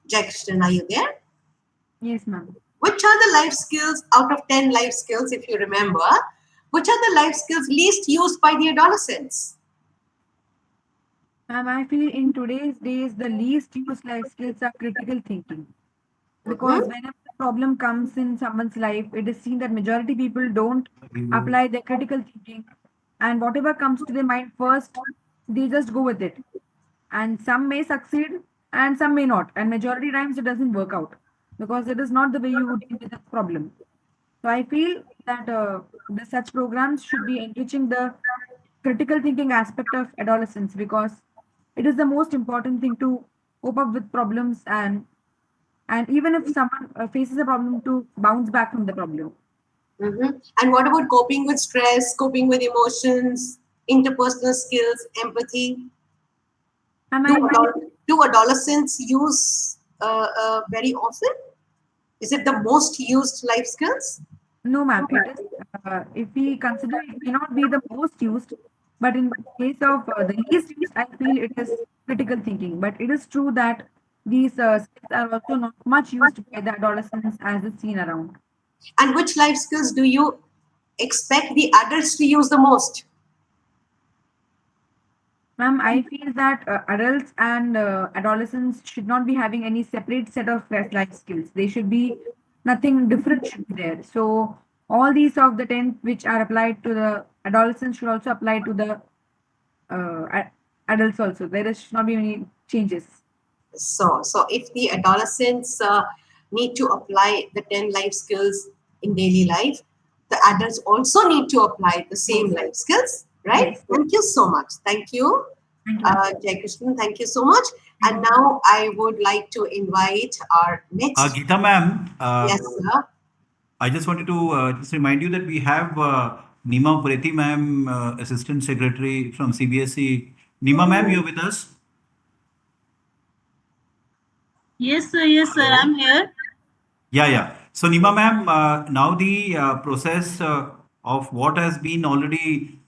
Jai Krishnan, are you there? Yes, ma'am. Which are the life skills out of 10 life skills, if you remember, which are the life skills least used by the adolescents? Ma'am, I feel in today's days, the least used life skills are critical thinking. Because whenever the problem comes in someone's life, it is seen that majority people don't apply their critical thinking. And whatever comes to their mind first, they just go with it. And some may succeed and some may not. And majority times it doesn't work out because it is not the way you would deal with the problem. So I feel that such programs should be enriching the critical thinking aspect of adolescence because it is the most important thing to cope up with problems and even if someone faces a problem to bounce back from the problem. And what about coping with stress, coping with emotions, interpersonal skills, empathy? Do adolescents use very often? Is it the most used life skills? No, ma'am. It is, if we consider it may not be the most used, but in case of the least used, I feel it is critical thinking. But it is true that these skills are also not much used by the adolescents as is seen around. And which life skills do you expect the adults to use the most? Ma'am, I feel that adults and adolescents should not be having any separate set of life skills. They should be nothing different should be there. So all these of the 10 which are applied to the adolescents should also apply to the adults also. There should not be any changes. So if the adolescents need to apply the 10 life skills in daily life, the adults also need to apply the same life skills, right? Yes. Thank you so much. Thank you, Jai Krishnan. Thank you so much. And now I would like to invite our next. Geeta ma'am. Yes, sir. I just wanted to just remind you that we have Nima Preti ma'am, Assistant Secretary from CBSE. Nima ma'am, you're with us? Yes, sir, I'm here. Yeah. So Nima ma'am, now the process of what has been already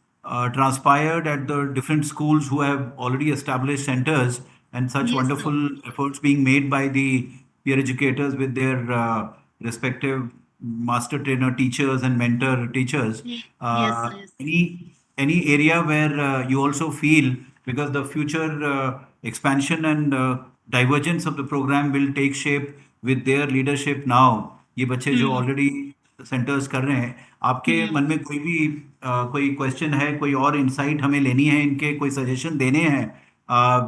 transpired at the different schools who have already established centers and such wonderful efforts being made by the peer educators with their respective master trainer teachers and mentor teachers. Any area where you also feel because the future expansion and divergence of the program will take shape with their leadership now. ये बच्चे जो already centres कर रहे हैं आपके मन में कोई भी कोई क्वेश्चन है कोई और इंसाइट हमें लेनी है इनके कोई सजेशन देने हैं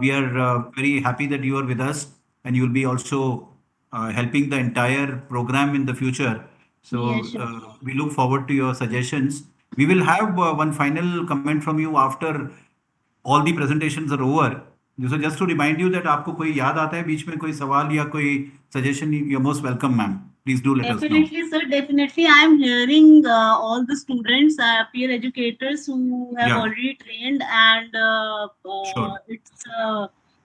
we are very happy that you are with us and you will be also helping the entire program in the future. So we look forward to your suggestions. We will have one final comment from you after all the presentations are over. So just to remind you that आपको कोई याद आता है बीच में कोई सवाल या कोई suggestion, you're most welcome, ma'am. Please do let us know. Definitely, sir. Definitely, I am hearing all the students, peer educators who have already trained, and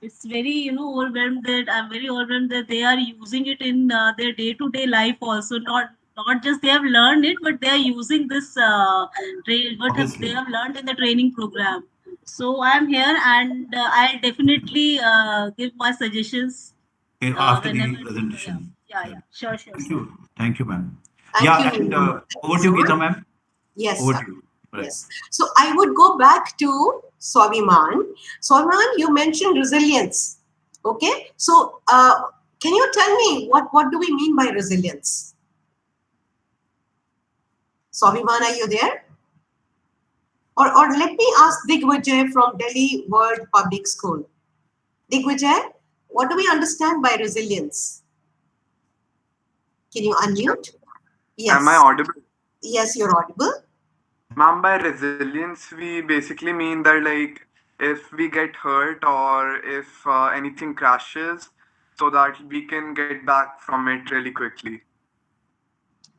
it's very overwhelmed that I'm very overwhelmed that they are using it in their day-to-day life also. Not just they have learned it, but they are using this they have learned in the training program. So I'm here, and I'll definitely give my suggestions after the presentation. Sure. Thank you, ma'am. Thank you. And over to you, Geeta, ma'am. Yes, over sir. to you. Right. Yes. So I would go back to Swaviman. Swaviman, you mentioned resilience. Okay, so can you tell me what do we mean by resilience? Soviman, are you there? Or let me ask Digvijay from Delhi World Public School. Digvijay, what do we understand by resilience? Can you unmute? Yes. Am I audible? Yes, you're audible. Ma'am, by resilience, we basically mean that like if we get hurt or if anything crashes, so that we can get back from it really quickly.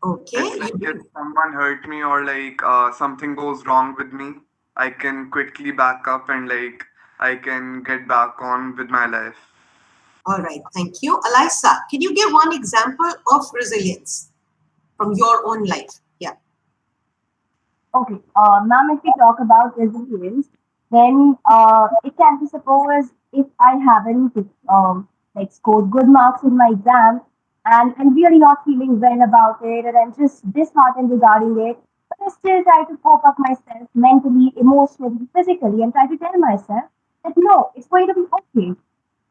Okay. It's like if someone hurt me or like something goes wrong with me, I can quickly back up and like I can get back on with my life. All right, thank you. Elisa, can you give one example of resilience from your own life? Yeah. Okay, ma'am, if we talk about resilience, then it can be suppose if I haven't like scored good marks in my exam and I'm really not feeling well about it and I'm just disheartened regarding it, but I still try to cope up myself mentally, emotionally, physically, and try to tell myself that no, it's going to be okay.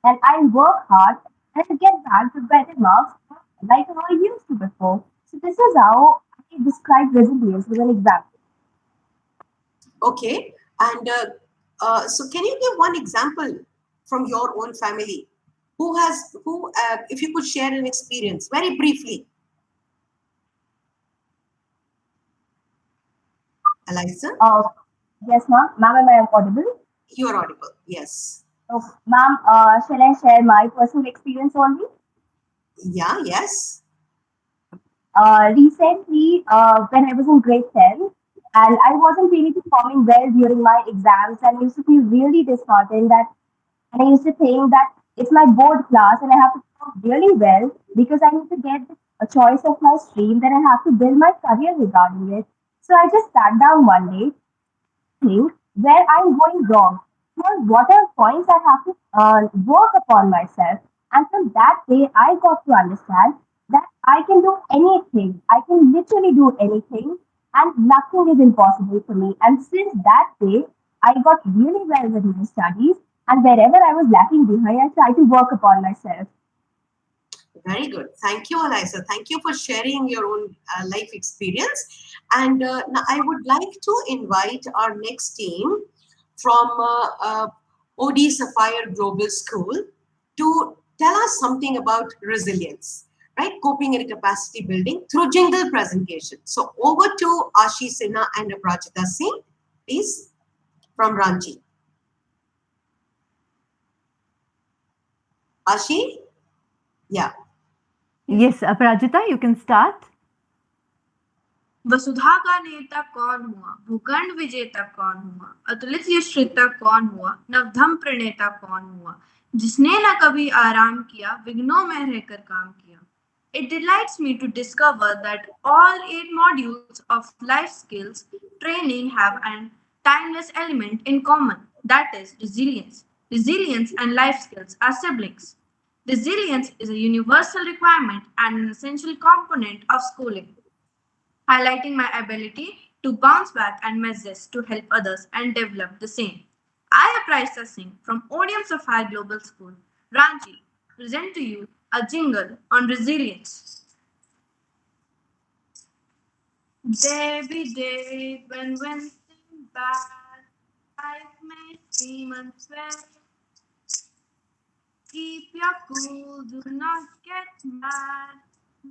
And I'll work hard and I'll get back to better marks like how I used to before. So this is how I describe resilience with an example. Okay, and so can you give one example from your own family? If you could share an experience very briefly. Elisa? Yes, ma'am. Ma'am, am I audible? You are audible, yes. Okay. Ma'am, shall I share my personal experience only? Yeah, yes. Recently, when I was in grade 10, and I wasn't really performing well during my exams, and I used to feel really disheartened and I used to think that it's my board class and I have to perform really well because I need to get a choice of my stream, then I have to build my career regarding it. So I just sat down one day think where I'm going wrong, what are points I have to work upon myself. And from that day, I got to understand that I can do anything. I can literally do anything, and nothing is impossible for me. And since that day, I got really well with my studies, and wherever I was lacking behind, I tried to work upon myself. Very good. Thank you, Elisa. Thank you for sharing your own life experience. And now I would like to invite our next team from OD Sapphire Global School to tell us something about resilience, right? Coping and capacity building through jingle presentation. So over to Ashi Sinha and Aprajita Singh, please, from Ranchi. Ashi? Yeah. Yes, Aparajita, you can start. वसुधा का नेता कौन हुआ, भूखंड विजेता कौन हुआ, अतुलित यशस्विता कौन हुआ, नवधम प्रणेता कौन हुआ, जिसने न कभी आराम किया, विघ्नों में रहकर काम किया. It delights me to discover that all 8 modules of life skills training have an timeless element in common, that is resilience. Resilience and life skills are siblings. Resilience is a universal requirement and an essential component of schooling, highlighting my ability to bounce back and measures to help others and develop the same. I, Aprajita Singh from Odium Sapphire Global School, Ranchi, present to you a jingle on resilience. There be days when seem bad, life may seem unfair. Keep your cool, do not get mad.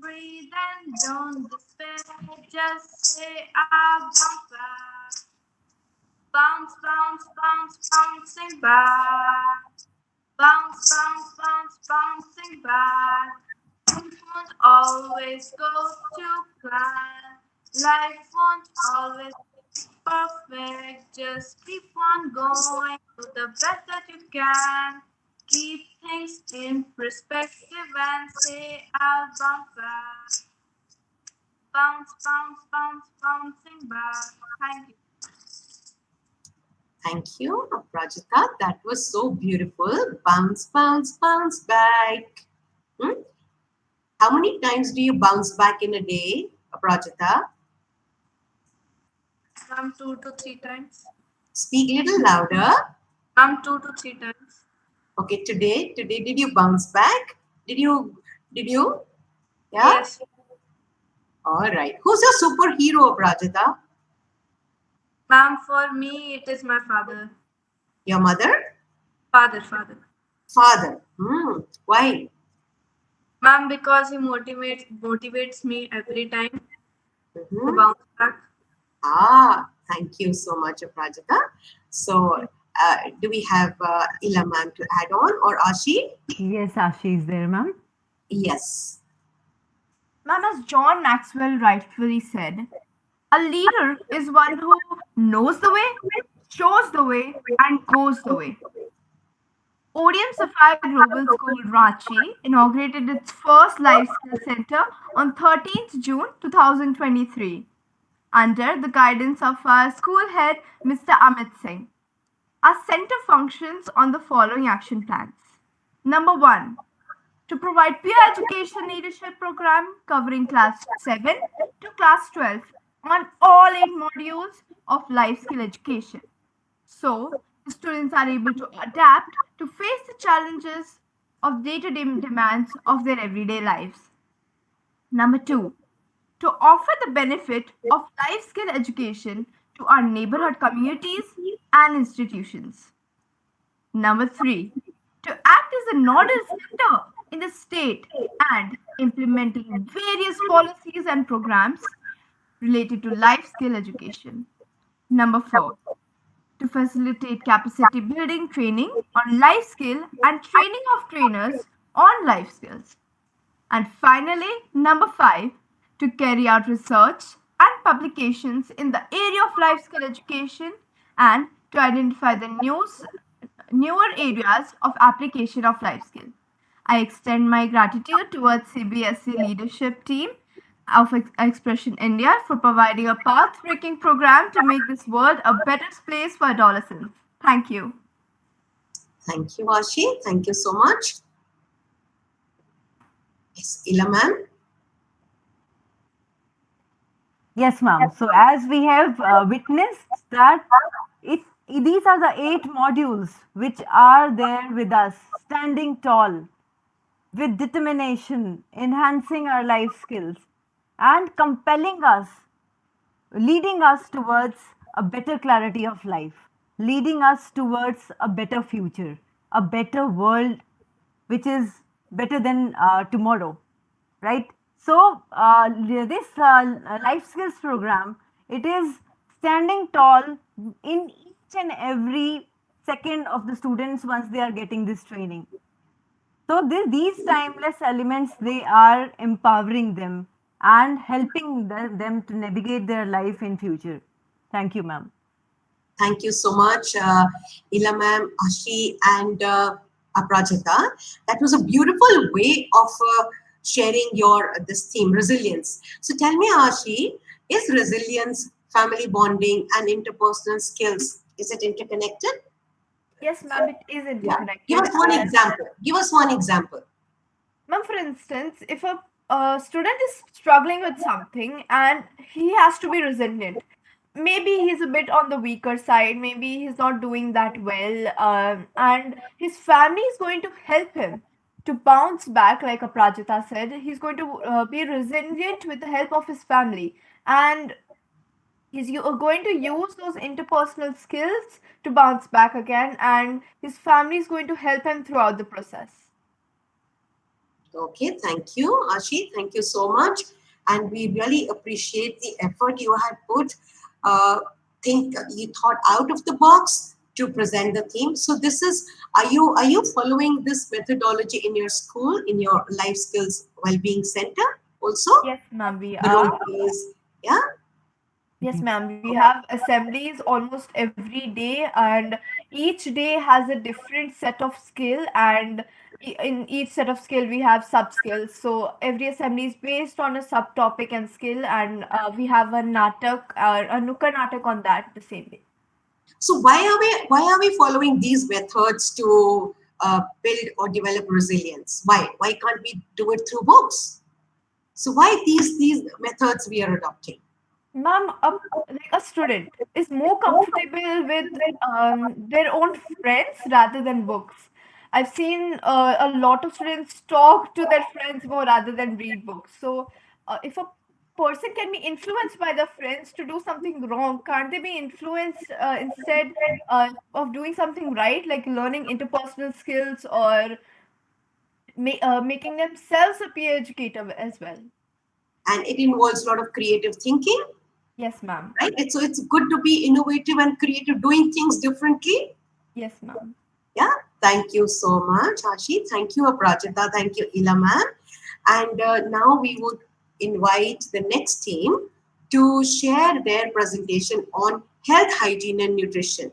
Breathe and don't despair. Just say I'll bounce back. Bounce, bounce, bounce, bouncing back. Bounce, bounce, bounce, bouncing back. Things won't always go to plan. Life won't always be perfect. Just keep on going, do the best that you can. Keep things in perspective and say, I'll bounce back. Bounce, bounce, bounce, bouncing back. Thank you. Thank you, Aprajita. That was so beautiful. Bounce, bounce, bounce back. How many times do you bounce back in a day, Aprajita? From 2 to 3 times. Speak a little louder. 2 to 3 times. Okay, today, did you bounce back? Did you? Yeah? Yes. All right. Who's your superhero, Prajita? Ma'am, for me, it is my father. Your mother? Father. Father. Hmm. Why? Ma'am, because he motivates me every time to Mhm. bounce back. Ah, thank you so much, Prajita. So, do we have Ila ma'am to add on or Ashi? Yes, Ashi is there, ma'am. Yes. Ma'am, as John Maxwell rightfully said, a leader is one who knows the way, shows the way, and goes the way. ODM Sapphire Global School Ranchi inaugurated its first Life Skills Center on 13th June 2023 under the guidance of our school head, Mr. Amit Singh. Our center functions on the following action plans. Number one, to provide peer education leadership program covering class 7 to class 12 on all 8 modules of life skill education. So, the students are able to adapt to face the challenges of day-to-day demands of their everyday lives. Number 2, to offer the benefit of life skill education to our neighborhood communities and institutions. Number 3, to act as a nodal center in the state and implementing various policies and programs related to life skill education. Number 4, to facilitate capacity building training on life skill and training of trainers on life skills. And finally, number 5, to carry out research and publications in the area of life skill education and to identify the newer areas of application of life skill. I extend my gratitude towards CBSE leadership team of Expression India for providing a path-breaking program to make this world a better place for adolescents. Thank you. Thank you, Ashi. Thank you so much. Yes, Ila ma'am. Yes, ma'am. So as we have witnessed that these are the 8 modules which are there with us, standing tall, with determination, enhancing our life skills, and compelling us, leading us towards a better clarity of life, leading us towards a better future, a better world which is better than tomorrow, right? So this life skills program, it is standing tall in each and every second of the students once they are getting this training. So these timeless elements, they are empowering them and helping them to navigate their life in future. Thank you, ma'am. Thank you so much, Ila ma'am, Ashi, and Aprajita. That was a beautiful way of sharing your this theme, resilience. So tell me, Ashi, is resilience, family bonding, and interpersonal skills, is it interconnected? Yes, ma'am, it is Yeah. Give interconnected. us one example. Give us one example. Ma'am, for instance, if a student is struggling with something and he has to be resilient, maybe he's a bit on the weaker side, maybe he's not doing that well, and his family is going to help him to bounce back, like Aprajita said. He's going to be resilient with the help of his family, and going to use those interpersonal skills to bounce back again, and his family is going to help him throughout the process. Okay, thank you, Ashi. Thank you so much. And we really appreciate the effort you had put. Think you thought out of the box to present the theme. So this is, are you following this methodology in your school, in your life skills well-being center also? Yes, ma'am, we The role are. plays, yeah? Yes, ma'am. We have assemblies almost every day, and each day has a different set of skill, and in each set of skill we have sub skills. So every assembly is based on a subtopic and skill, and we have a natak, a nukkad natak on that the same day. So why are we following these methods to build or develop resilience? Why can't we do it through books? So why these methods we are adopting? Ma'am, like a student is more comfortable with their own friends rather than books. I've seen a lot of students talk to their friends more rather than read books. So, if a person can be influenced by their friends to do something wrong, can't they be influenced instead of doing something right, like learning interpersonal skills or making themselves a peer educator as well? And it involves a lot of creative thinking. Yes, ma'am. Right? So it's good to be innovative and creative, doing things differently. Yes, ma'am. Yeah, thank you so much, Ashi. Thank you, Aprajita. Thank you, Ila ma'am. And now we would invite the next team to share their presentation on health, hygiene, and nutrition.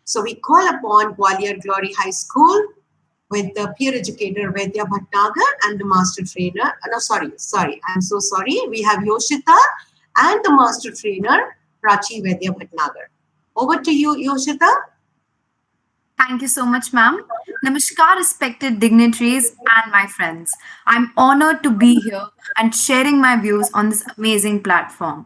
So we call upon Gwalior Glory High School with the peer educator Vedya Bhatnagar and the master trainer. No, sorry, I'm so sorry. We have Yoshita and the master trainer Prachi Vedya Bhatnagar. Over to you, Yoshita. Thank you so much, ma'am. Namaskar, respected dignitaries and my friends. I'm honored to be here and sharing my views on this amazing platform.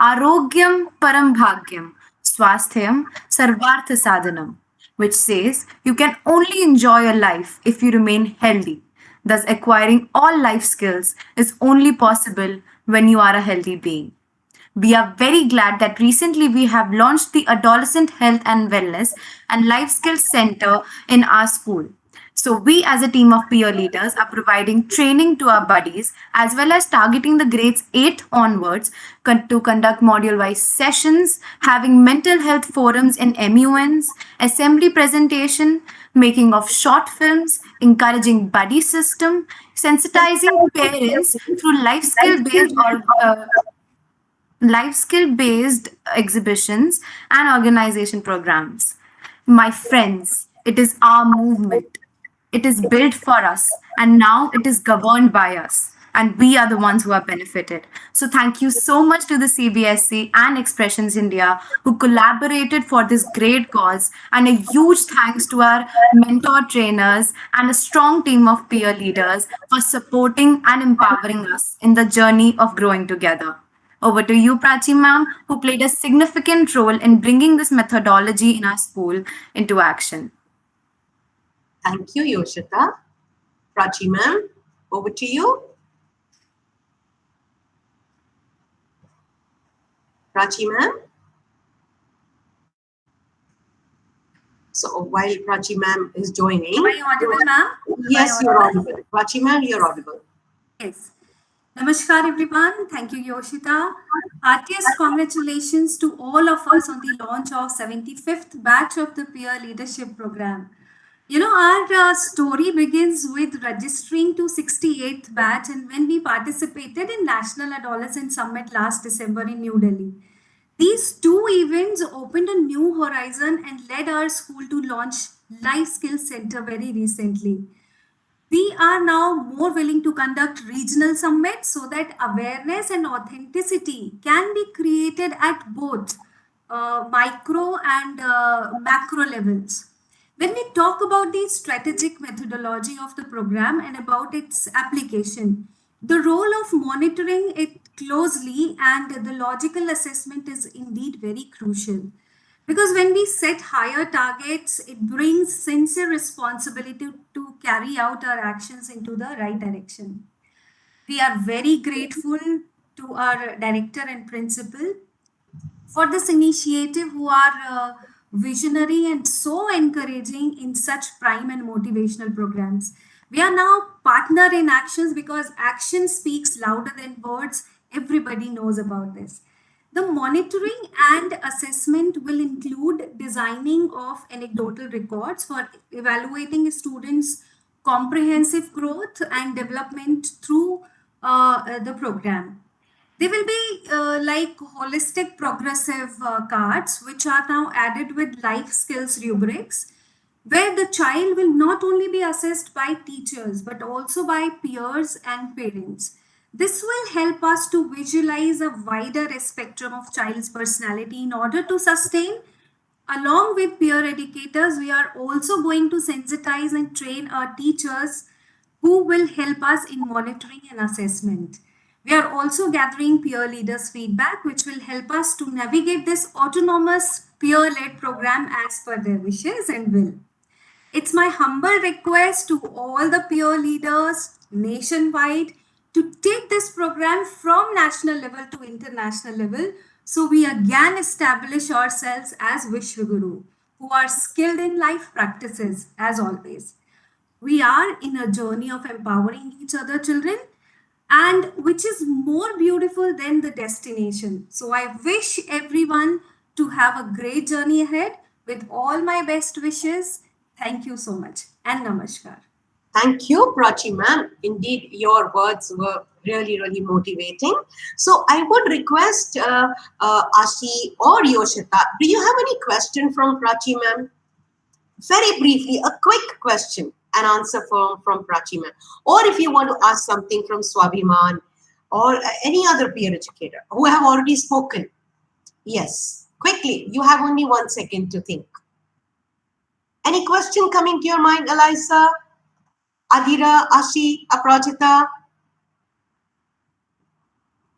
Arogyam Param Bhagyam, Swasthyam Sarvartha Sadhanam, which says you can only enjoy your life if you remain healthy. Thus, acquiring all life skills is only possible when you are a healthy being. We are very glad that recently we have launched the Adolescent Health and Wellness and Life Skills Center in our school. So, we as a team of peer leaders are providing training to our buddies as well as targeting the grades 8 onwards to conduct module wise sessions, having mental health forums in MUNs, assembly presentation, making of short films, encouraging buddy system, sensitizing parents through life skill based exhibitions and organization programs. My friends, it is our movement. It is built for us, and now it is governed by us. And we are the ones who are benefited. So, thank you so much to the CBSC and Expressions India who collaborated for this great cause. And a huge thanks to our mentor trainers and a strong team of peer leaders for supporting and empowering us in the journey of growing together. Over to you, Prachi ma'am, who played a significant role in bringing this methodology in our school into action. Thank you, Yoshita. Prachi ma'am, over to you. Prachi ma'am. So while Prachi ma'am is joining. Am I audible, ma'am? Yes, you're audible. Prachi ma'am, you're audible. Yes. Namaskar, everyone. Thank you, Yoshita. Heartiest congratulations to all of us on the launch of 75th batch of the Peer Leadership Program. You know, our story begins with registering to 68th batch and when we participated in National Adolescent Summit last December in New Delhi. These two events opened a new horizon and led our school to launch Life Skills Center very recently. We are now more willing to conduct regional summits so that awareness and authenticity can be created at both micro and macro levels. When we talk about the strategic methodology of the program and about its application, the role of monitoring it closely and the logical assessment is indeed very crucial. Because when we set higher targets, it brings sincere responsibility to carry out our actions into the right direction. We are very grateful to our director and principal for this initiative who are visionary and so encouraging in such prime and motivational programs. We are now partner in actions because action speaks louder than words. Everybody knows about this. The monitoring and assessment will include designing of anecdotal records for evaluating students' comprehensive growth and development through the program. They will be like holistic progressive cards, which are now added with life skills rubrics, where the child will not only be assessed by teachers but also by peers and parents. This will help us to visualize a wider spectrum of child's personality in order to sustain. Along with peer educators, we are also going to sensitize and train our teachers who will help us in monitoring and assessment. We are also gathering peer leaders' feedback, which will help us to navigate this autonomous peer led program as per their wishes and will. It's my humble request to all the peer leaders nationwide to take this program from national level to international level so we again establish ourselves as Vishwaguru, who are skilled in life practices as always. We are in a journey of empowering each other, children, and which is more beautiful than the destination. So I wish everyone to have a great journey ahead with all my best wishes. Thank you so much and namaskar. Thank you, Prachi ma'am. Indeed, your words were really, really motivating. So I would request Ashi or Yoshita, do you have any question from Prachi ma'am? Very briefly, a quick question and answer from Prachi ma'am. Or if you want to ask something from Swabhiman or any other peer educator who have already spoken. Yes, quickly. You have only 1 second to think. Any question coming to your mind, Eliza, Adira, Ashi, Aprajita?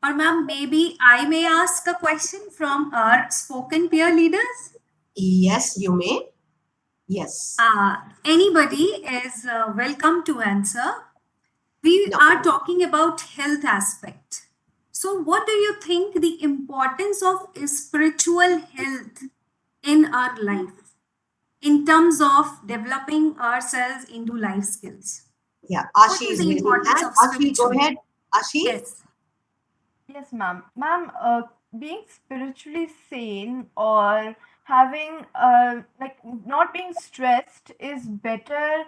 Or ma'am, maybe I may ask a question from our spoken peer leaders? Yes, you may. Yes. Anybody is welcome to answer. We are talking about health aspect. So what do you think the importance of spiritual health in our life in terms of developing ourselves into life skills? Yeah, What Ashi is is the raising importance hand. of Ashi, go spiritual? ahead. Ashi? Yes. Yes, ma'am. Ma'am, being spiritually sane or having like not being stressed is better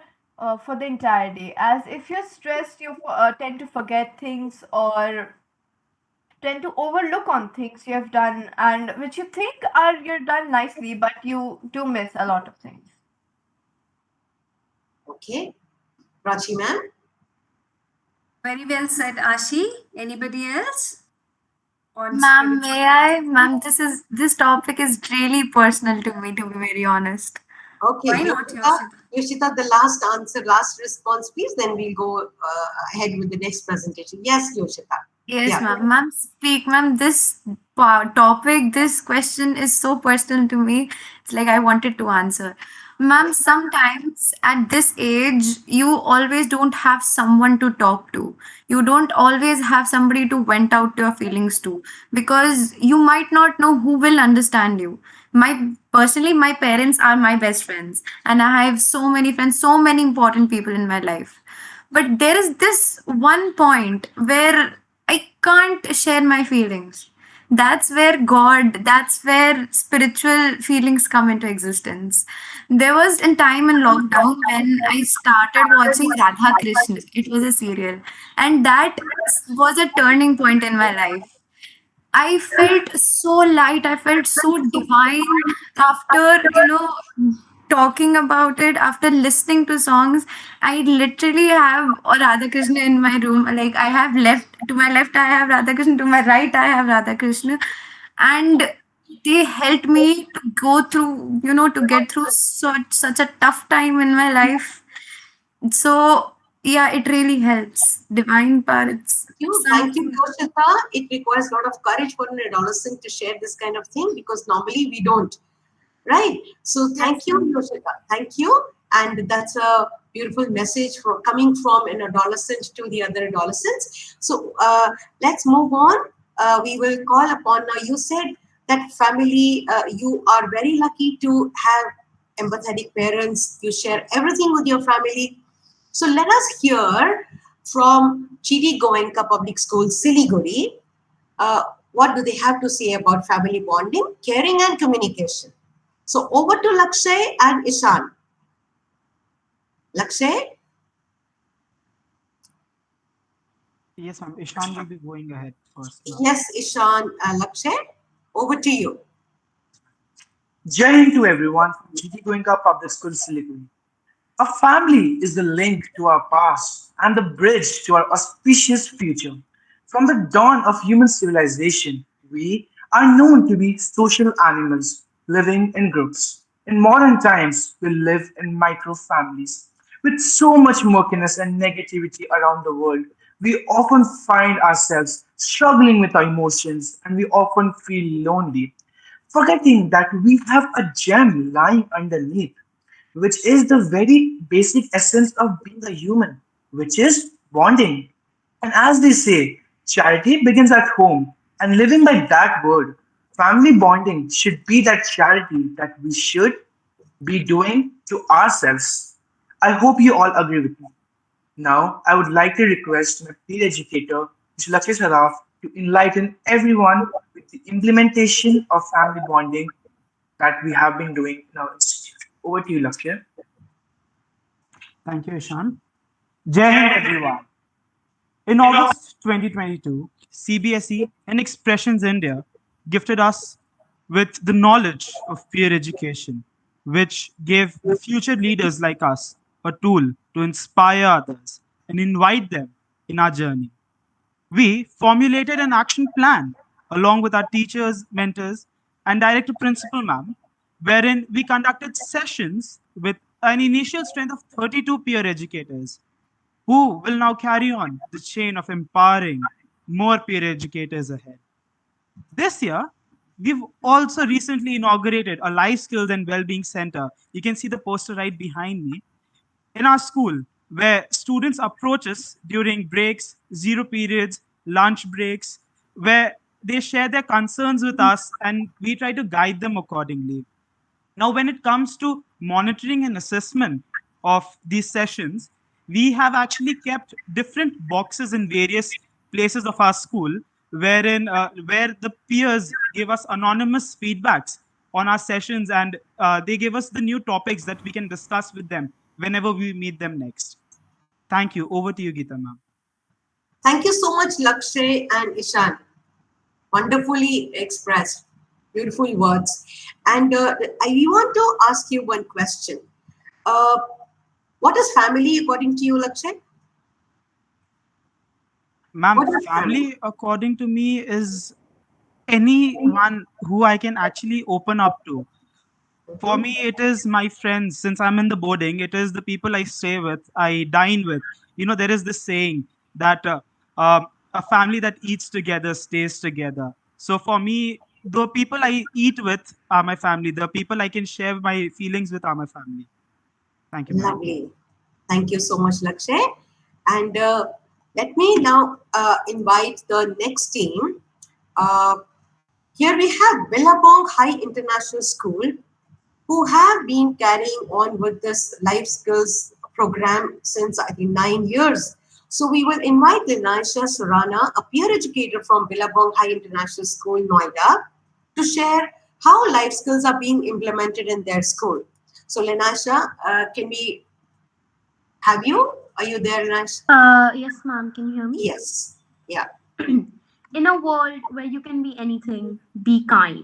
for the entire day. As if you're stressed, you tend to forget things or tend to overlook on things you have done and which you think are you're done nicely, but you do miss a lot of things. Okay. Prachi ma'am? Very well said, Ashi. Anybody else? On Ma'am, spiritual. may I? Ma'am, this topic is really personal to me, to be very honest. Okay, Why not, Yoshita, Yoshita, the last answer, last response, please. Then we'll go ahead with the next presentation. Yes, Yoshita. Yes, Yeah. ma'am. Ma'am, speak, ma'am. This topic, this question is so personal to me. It's like I wanted to answer. Ma'am, sometimes at this age, you always don't have someone to talk to. You don't always have somebody to vent out your feelings to because you might not know who will understand you. Personally, my parents are my best friends, and I have so many friends, so many important people in my life. But there is this one point where I can't share my feelings. That's where God, that's where spiritual feelings come into existence. There was a time in lockdown when I started watching Radha Krishna. It was a serial. And that was a turning point in my life. I felt so light. I felt so divine after, talking about it, after listening to songs. I literally have a Radha Krishna in my room. Like I have to my left, I have Radha Krishna, to my right, I have Radha Krishna. And they helped me to go through, to get through such a tough time in my life. So yeah, it really helps. Divine power, it's Thank you, something. Yoshita. It requires a lot of courage for an adolescent to share this kind of thing because normally we don't. Right. So thank you, Yoshita. Thank you. And that's a beautiful message for coming from an adolescent to the other adolescents. So let's move on. We will call upon now. You said that family, you are very lucky to have empathetic parents. You share everything with your family. So let us hear from Chidi Goenka Public School, Siliguri. What do they have to say about family bonding, caring, and communication? So over to Lakshay and Ishan. Lakshay? Yes, ma'am. Ishan will be going ahead first now. Yes, Ishan, Lakshay, over to you. Jai Hind to everyone from GT Goenka Public School, Siliguri. A family is the link to our past and the bridge to our auspicious future. From the dawn of human civilization, we are known to be social animals living in groups. In modern times, we live in micro families. With so much murkiness and negativity around the world, we often find ourselves struggling with our emotions and we often feel lonely, forgetting that we have a gem lying underneath. which is the very basic essence of being a human, which is bonding. And as they say, charity begins at home. And living by that word, family bonding should be that charity that we should be doing to ourselves. I hope you all agree with me. Now, I would like to request my peer educator, Mr. Lakshya Saraf, to enlighten everyone with the implementation of family bonding that we have been doing in our institute. Over to you, Lakshya. Thank you, Ishan. Jai Hind, everyone. In August 2022, CBSE and Expressions India gifted us with the knowledge of peer education, which gave the future leaders like us a tool to inspire others and invite them in our journey. We formulated an action plan along with our teachers, mentors, and director principal ma'am, wherein we conducted sessions with an initial strength of 32 peer educators who will now carry on the chain of empowering more peer educators ahead. This year, we've also recently inaugurated a life skills and well-being center. You can see the poster right behind me in our school, where students approach us during breaks, zero periods, lunch breaks, where they share their concerns with us and we try to guide them accordingly. Now, when it comes to monitoring and assessment of these sessions, we have actually kept different boxes in various places of our school, where the peers give us anonymous feedbacks on our sessions, and they give us the new topics that we can discuss with them whenever we meet them next. Thank you. Over to you, Geeta ma'am. Thank you so much, Lakshay and Ishan. Wonderfully expressed. Beautiful words. And I want to ask you one question. What is family according to you, Lakshay? Ma'am, What is family, according to me, is anyone who I can actually open up to. For me, it is my friends. Since I'm in the boarding, it is the people I stay with, I dine with. You know, there is this saying that a family that eats together stays together. So for me, the people I eat with are my family. The people I can share my feelings with are my family. Thank you, ma'am. Lovely. Thank you so much, Lakshay. And let me now invite the next team. Uh, Here we have Billabong High International School, who have been carrying on with this life skills program since I think 9 years. So we will invite Linaisha Surana, a peer educator from Billabong High International School, Noida, to share how life skills are being implemented in their school. So Linaisha, can we have you? Are you there, Linaisha? Yes, ma'am. Can you hear me? Yes. Yeah. In a world where you can be anything, be kind.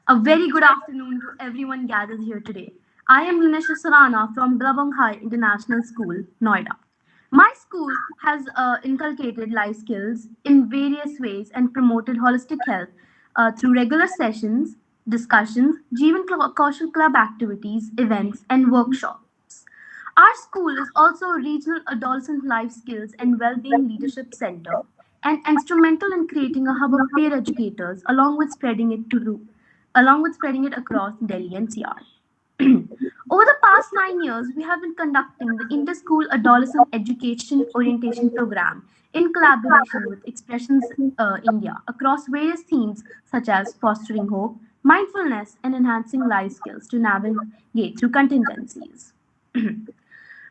A very good afternoon to everyone gathered here today. I am Linesha Sarana from Billabong High International School, Noida. My school has inculcated life skills in various ways and promoted holistic health through regular sessions, discussions, Jeevan Kaushal Club activities, events, and workshops. Our school is also a regional adolescent life skills and well-being leadership center and instrumental in creating a hub of peer educators along with spreading it across Delhi NCR. Over the past 9 years, we have been conducting the Inter-School Adolescent Education Orientation Program in collaboration with Expressions India across various themes such as fostering hope, mindfulness, and enhancing life skills to navigate through contingencies,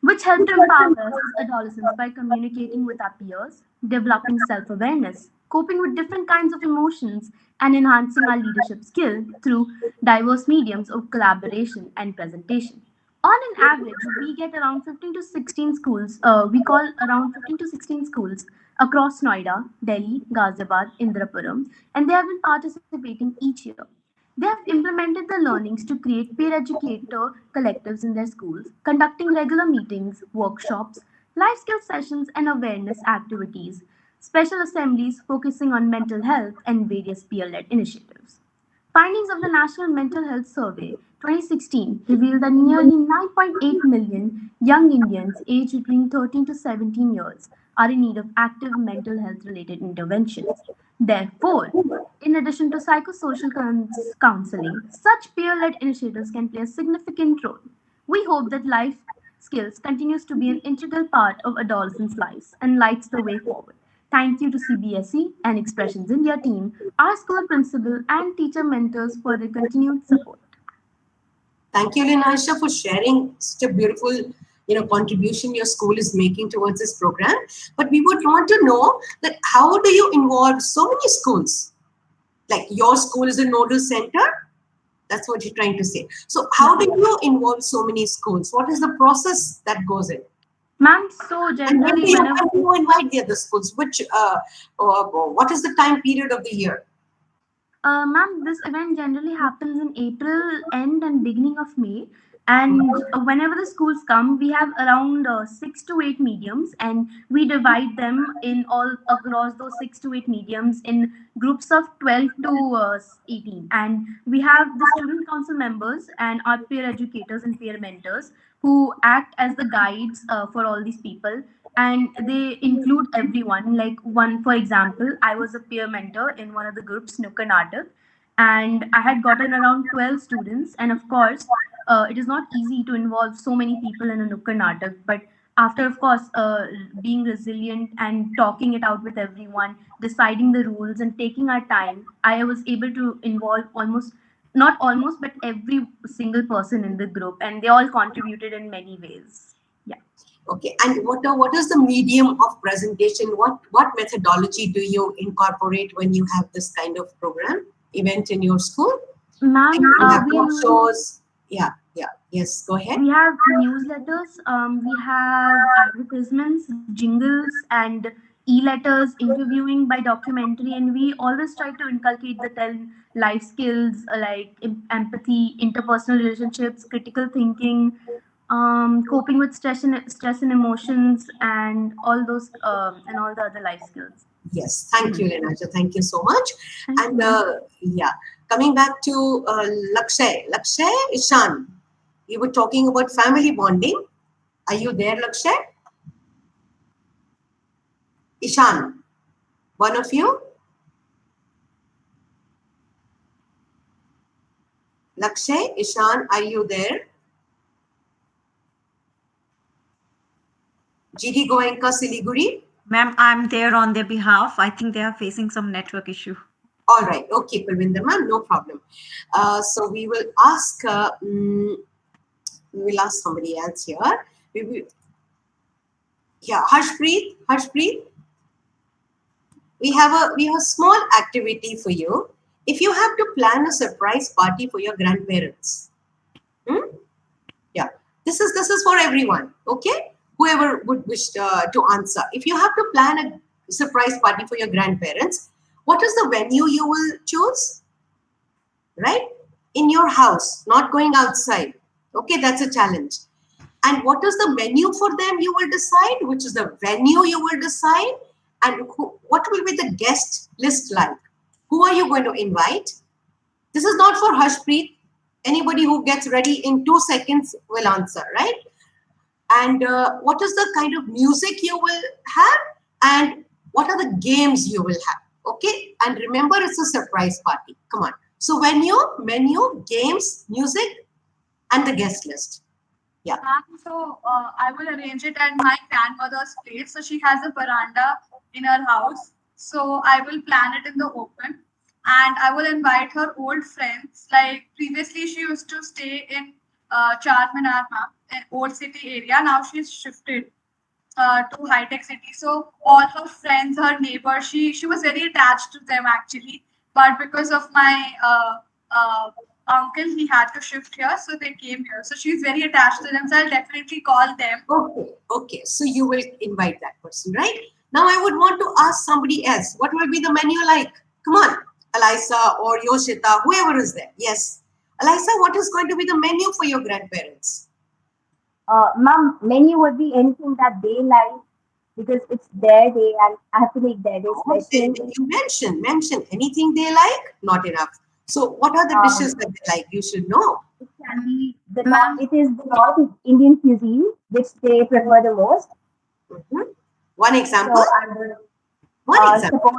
which help to empower us as adolescents by communicating with our peers, developing self awareness, coping with different kinds of emotions, and enhancing our leadership skill through diverse mediums of collaboration and presentation. On an average, we get around 15 to 16 schools, we call around 15 to 16 schools across Noida, Delhi, Ghaziabad, Indrapuram, and they have been participating each year. They have implemented the learnings to create peer educator collectives in their schools, conducting regular meetings, workshops, life skill sessions, and awareness activities, special assemblies focusing on mental health, and various peer led initiatives. Findings of the National Mental Health Survey 2016 revealed that nearly 9.8 million young Indians aged between 13 to 17 years are in need of active mental health related interventions. Therefore, in addition to psychosocial counseling, such peer led initiatives can play a significant role. We hope that life skills continues to be an integral part of adolescents' lives and lights the way forward. Thank you to CBSE and Expressions India team, our school principal and teacher mentors for their continued support. Thank you, Linasha, for sharing such a beautiful, contribution your school is making towards this program. But we would want to know that how do you involve so many schools? Like your school is a nodal center. That's what you're trying to say. So how do you involve so many schools? What is the process that goes in? Ma'am, so generally, when do you invite the other schools? What is the time period of the year? Ma'am, this event generally happens in April end and beginning of May. And whenever the schools come, we have around 6 to 8 mediums, and we divide them in all across those 6 to 8 mediums in groups of 12 to 18. And we have the student council members and our peer educators and peer mentors who act as the guides for all these people, and they include everyone. Like, one for example, I was a peer mentor in one of the groups, Nukkad Natak, and I had gotten around 12 students. And of course, it is not easy to involve so many people in a Nukkad Natak, but after, of course, being resilient and talking it out with everyone, deciding the rules and taking our time, I was able to involve almost, not almost, but every single person in the group, and they all contributed in many ways. Yeah. Okay, and what is the medium of presentation? What methodology do you incorporate when you have this kind of program event in your school? Ma'am, you have we talk use- shows. Yes, go ahead. We have newsletters, we have advertisements, jingles, and e-letters, interviewing by documentary, and we always try to inculcate the 10 life skills like empathy, interpersonal relationships, critical thinking, coping with stress and emotions, and all those and all the other life skills. Yes, thank you, Lenaja. Thank you so much. Coming back to Lakshay, Ishan, you were talking about family bonding. Are you there, Lakshay? Ishan, one of you? Lakshay, Ishan, are you there? GD Goenka Siliguri? Ma'am, I'm there on their behalf. I think they are facing some network issue. All right. Okay, Kulvinder ma'am, no problem. So we will ask somebody else here. Harshpreet. We have a small activity for you. If you have to plan a surprise party for your grandparents, this is for everyone. Okay, whoever would wish to answer. If you have to plan a surprise party for your grandparents, what is the venue you will choose? Right? In your house, not going outside. Okay, that's a challenge. And what is the menu for them you will decide, which is the venue you will decide, and what will be the guest list like? Who are you going to invite? This is not for Harshpreet. Anybody who gets ready in 2 seconds will answer, right? And what is the kind of music you will have, and what are the games you will have? Okay, and remember, it's a surprise party. Come on. So venue, menu, games, music, and the guest list. Yeah. So I will arrange it at my grandmother's place. So she has a veranda in her house. So I will plan it in the open, and I will invite her old friends. Like previously, she used to stay in Charminar, an old city area. Now she's shifted to high tech city. So all her friends, her neighbors, she was very attached to them actually. But because of my uncle, he had to shift here, so they came here. So she's very attached to them. So I'll definitely call them. Okay. So you will invite that person, right? Now I would want to ask somebody else. What will be the menu like? Come on, Elisa or Yoshita, whoever is there. Yes. Elisa, what is going to be the menu for your grandparents? Mom, menu would be anything that they like because it's their day and I have to make their day special. You mention anything they like? Not enough. So what are the dishes that they like? You should know. It can be it is the North Indian cuisine which they prefer the most. One example. So suppose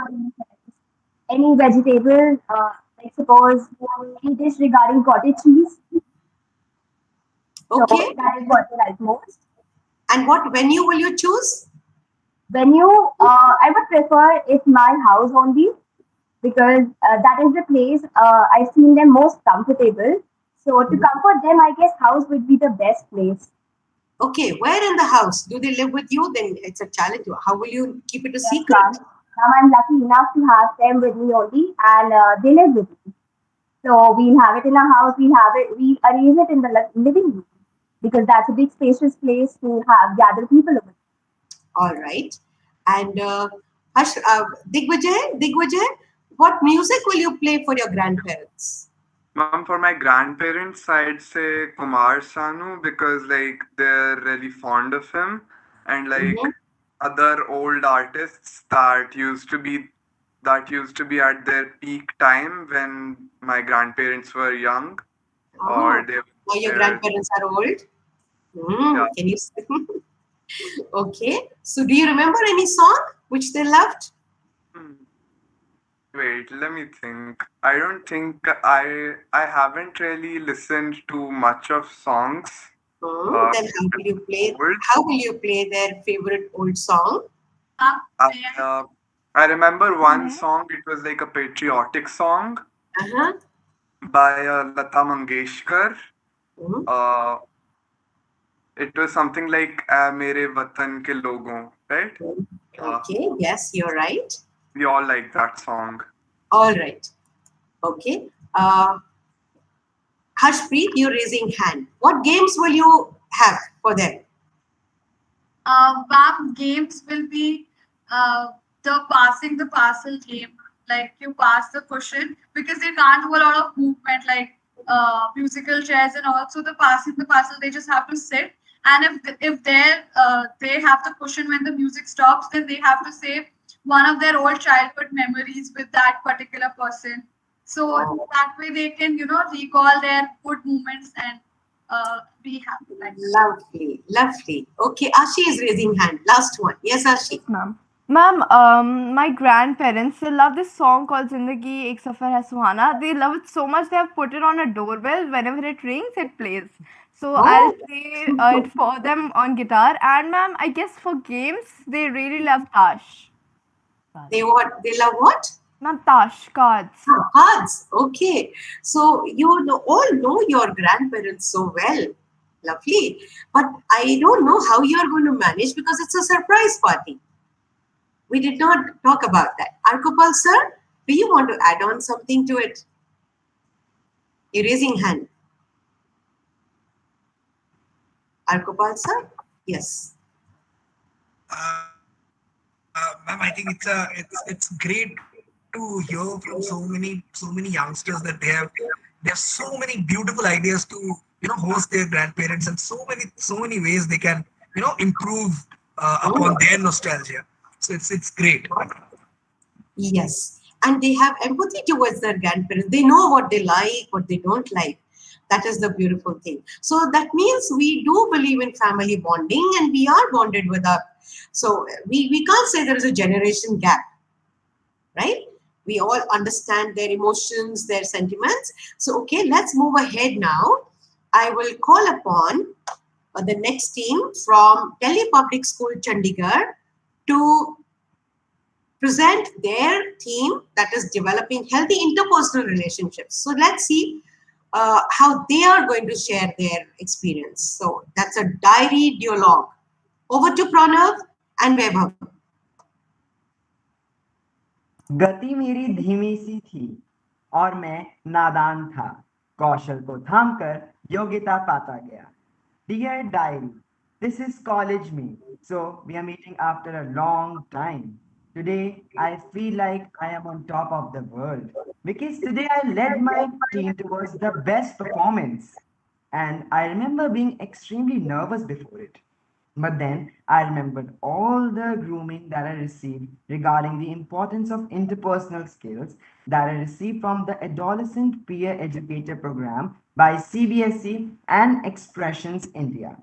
any vegetable, like suppose any dish regarding cottage cheese. So Okay. that is what I like most. And what venue will you choose? Venue, I would prefer it my house only because that is the place I feel them most comfortable. So to comfort them, I guess house would be the best place. Okay, where in the house? Do they live with you? Then it's a challenge. How will you keep it a Yes, secret? ma'am. Ma'am, I'm lucky enough to have them with me only, and they live with me. So we'll have it in our house. We arrange it in the living room because that's a big spacious place to have gather people over. All right. And Digvijay, what music will you play for your grandparents? Mom, for my grandparents, I'd say Kumar Sanu because like they're really fond of him, and like Mhm. other old artists that used to be at their peak time when my grandparents were young, or Oh, they now your were grandparents are old. yeah. Can you? Okay. So, do you remember any song which they loved? Hmm. Wait, let me think. I don't think I haven't really listened to much of songs. Then how will you play? Old. How will you play their favorite old song? I, uh, I remember one song. It was like a patriotic song Uh-huh. by Lata Mangeshkar. Uh, it was something like "Mere Watan ke Logon," right? Okay. Yes, you're right. We all like that song. All right. Okay. Harshpreet, you're raising hand. What games will you have for them? Ma'am, games will be uh, the passing the parcel game. Like you pass the cushion because they can't do a lot of movement like musical chairs and also the passing the parcel. They just have to sit. And if they have the cushion when the music stops, then they have to say one of their old childhood memories with that particular person. So that way they can recall their good moments and be happy like that. Lovely, lovely. Okay, Ashi is raising hand. Last one. Yes, Ashi. Ma'am. Ma'am, my grandparents they love this song called Zindagi Ek Safar Hai Suhana. They love it so much they have put it on a doorbell. Whenever it rings, it plays. So I'll Oh, play it for them on guitar. And ma'am, I guess for games, they really love Tash. they what? They love what? Ma'am, Tash cards. Cards. Okay. So you all know your grandparents so well. Lovely. But I don't know how you are going to manage because it's a surprise party. We did not talk about that. Arkopal sir, do you want to add on something to it? You're raising hand. Arkopal sir? Yes. Ma'am, I think it's great to hear from so many youngsters that they have so many beautiful ideas to host their grandparents and so many ways they can improve upon their nostalgia. So it's great. Yes. And they have empathy towards their grandparents. They know what they like, what they don't like. That is the beautiful thing. So that means we do believe in family bonding and we are bonded with our. So we can't say there is a generation gap, right? We all understand their emotions, their sentiments. So, okay, let's move ahead now. I will call upon the next team from Delhi Public School, Chandigarh, to present their team that is developing healthy interpersonal relationships. So let's see how they are going to share their experience. So that's a diary dialogue. Over to Pranav and Vaibhav. गति मेरी धीमी सी थी और मैं नादान था कौशल को थामकर योग्यता पाता गया dear diary this is college me so we are meeting after a long time today I feel like I am on top of the world because today I led my team towards the best performance and I remember being extremely nervous before it. But then I remembered all the grooming that I received regarding the importance of interpersonal skills that I received from the Adolescent Peer Educator Program by CBSE and Expressions India.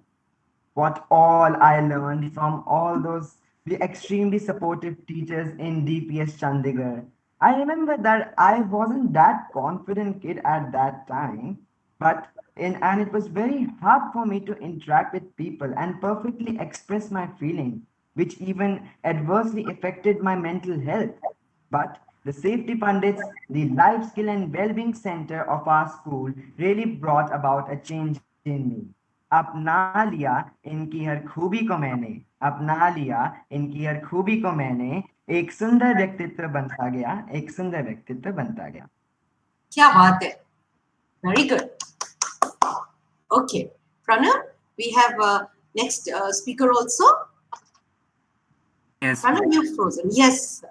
What all I learned from all those the extremely supportive teachers in DPS Chandigarh. I remember that I wasn't that confident kid at that time, but and it was very hard for me to interact with people and perfectly express my feeling, which even adversely affected my mental health. But the safety pundits, the life skill and well-being center of our school really brought about a change in me. अपना लिया इनकी हर खूबी को मैंने अपना लिया इनकी हर खूबी को मैंने एक सुंदर व्यक्तित्व बनता गया एक सुंदर व्यक्तित्व बनता गया क्या बात है very good okay Pranav we have next speaker also Yes. Pranav you've frozen yes